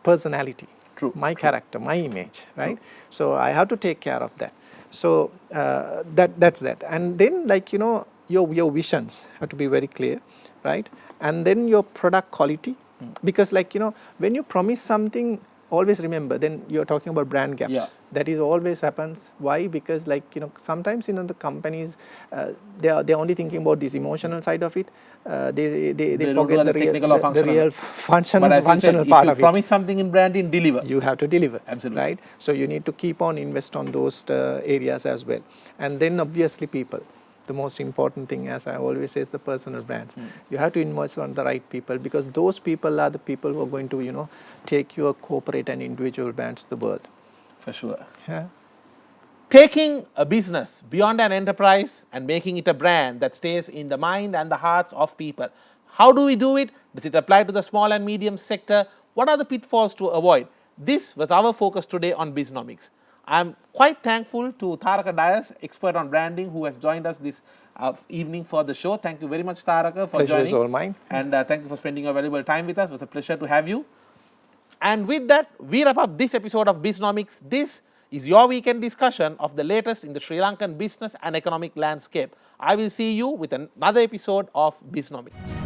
personality, my character, my image, right? So I have to take care of that. So that's that. And then, like, your visions have to be very clear, right? And then your product quality, because, like, when you promise something, always remember, then you're talking about brand gaps. That is always happens. Why? Because, like, sometimes, the companies, they're only thinking about this emotional side of it. They forget the real functional part of it. If you promise something in branding, deliver. You have to deliver. Absolutely. Right? So you need to keep on invest on those areas as well. And then obviously people. the most important thing, as I always say, is the personal brands. You have to invest on the right people, because those people are the people who are going to, take your corporate and individual brands to the world. For sure. Yeah. Taking a business beyond an enterprise and making it a brand that stays in the mind and the hearts of people. How do we do it? Does it apply to the small and medium sector? What are the pitfalls to avoid? This was our focus today on BISNOMICS. I'm quite thankful to THARAKA DIAS, expert on branding, who has joined us this evening for the show. Thank you very much, THARAKA, for Pleasure joining. is all mine. And thank you for spending your valuable time with us. It was a pleasure to have you. And with that, we wrap up this episode of BISNOMICS. This is your weekend discussion of the latest in the Sri Lankan business and economic landscape. I will see you with another episode of BISNOMICS.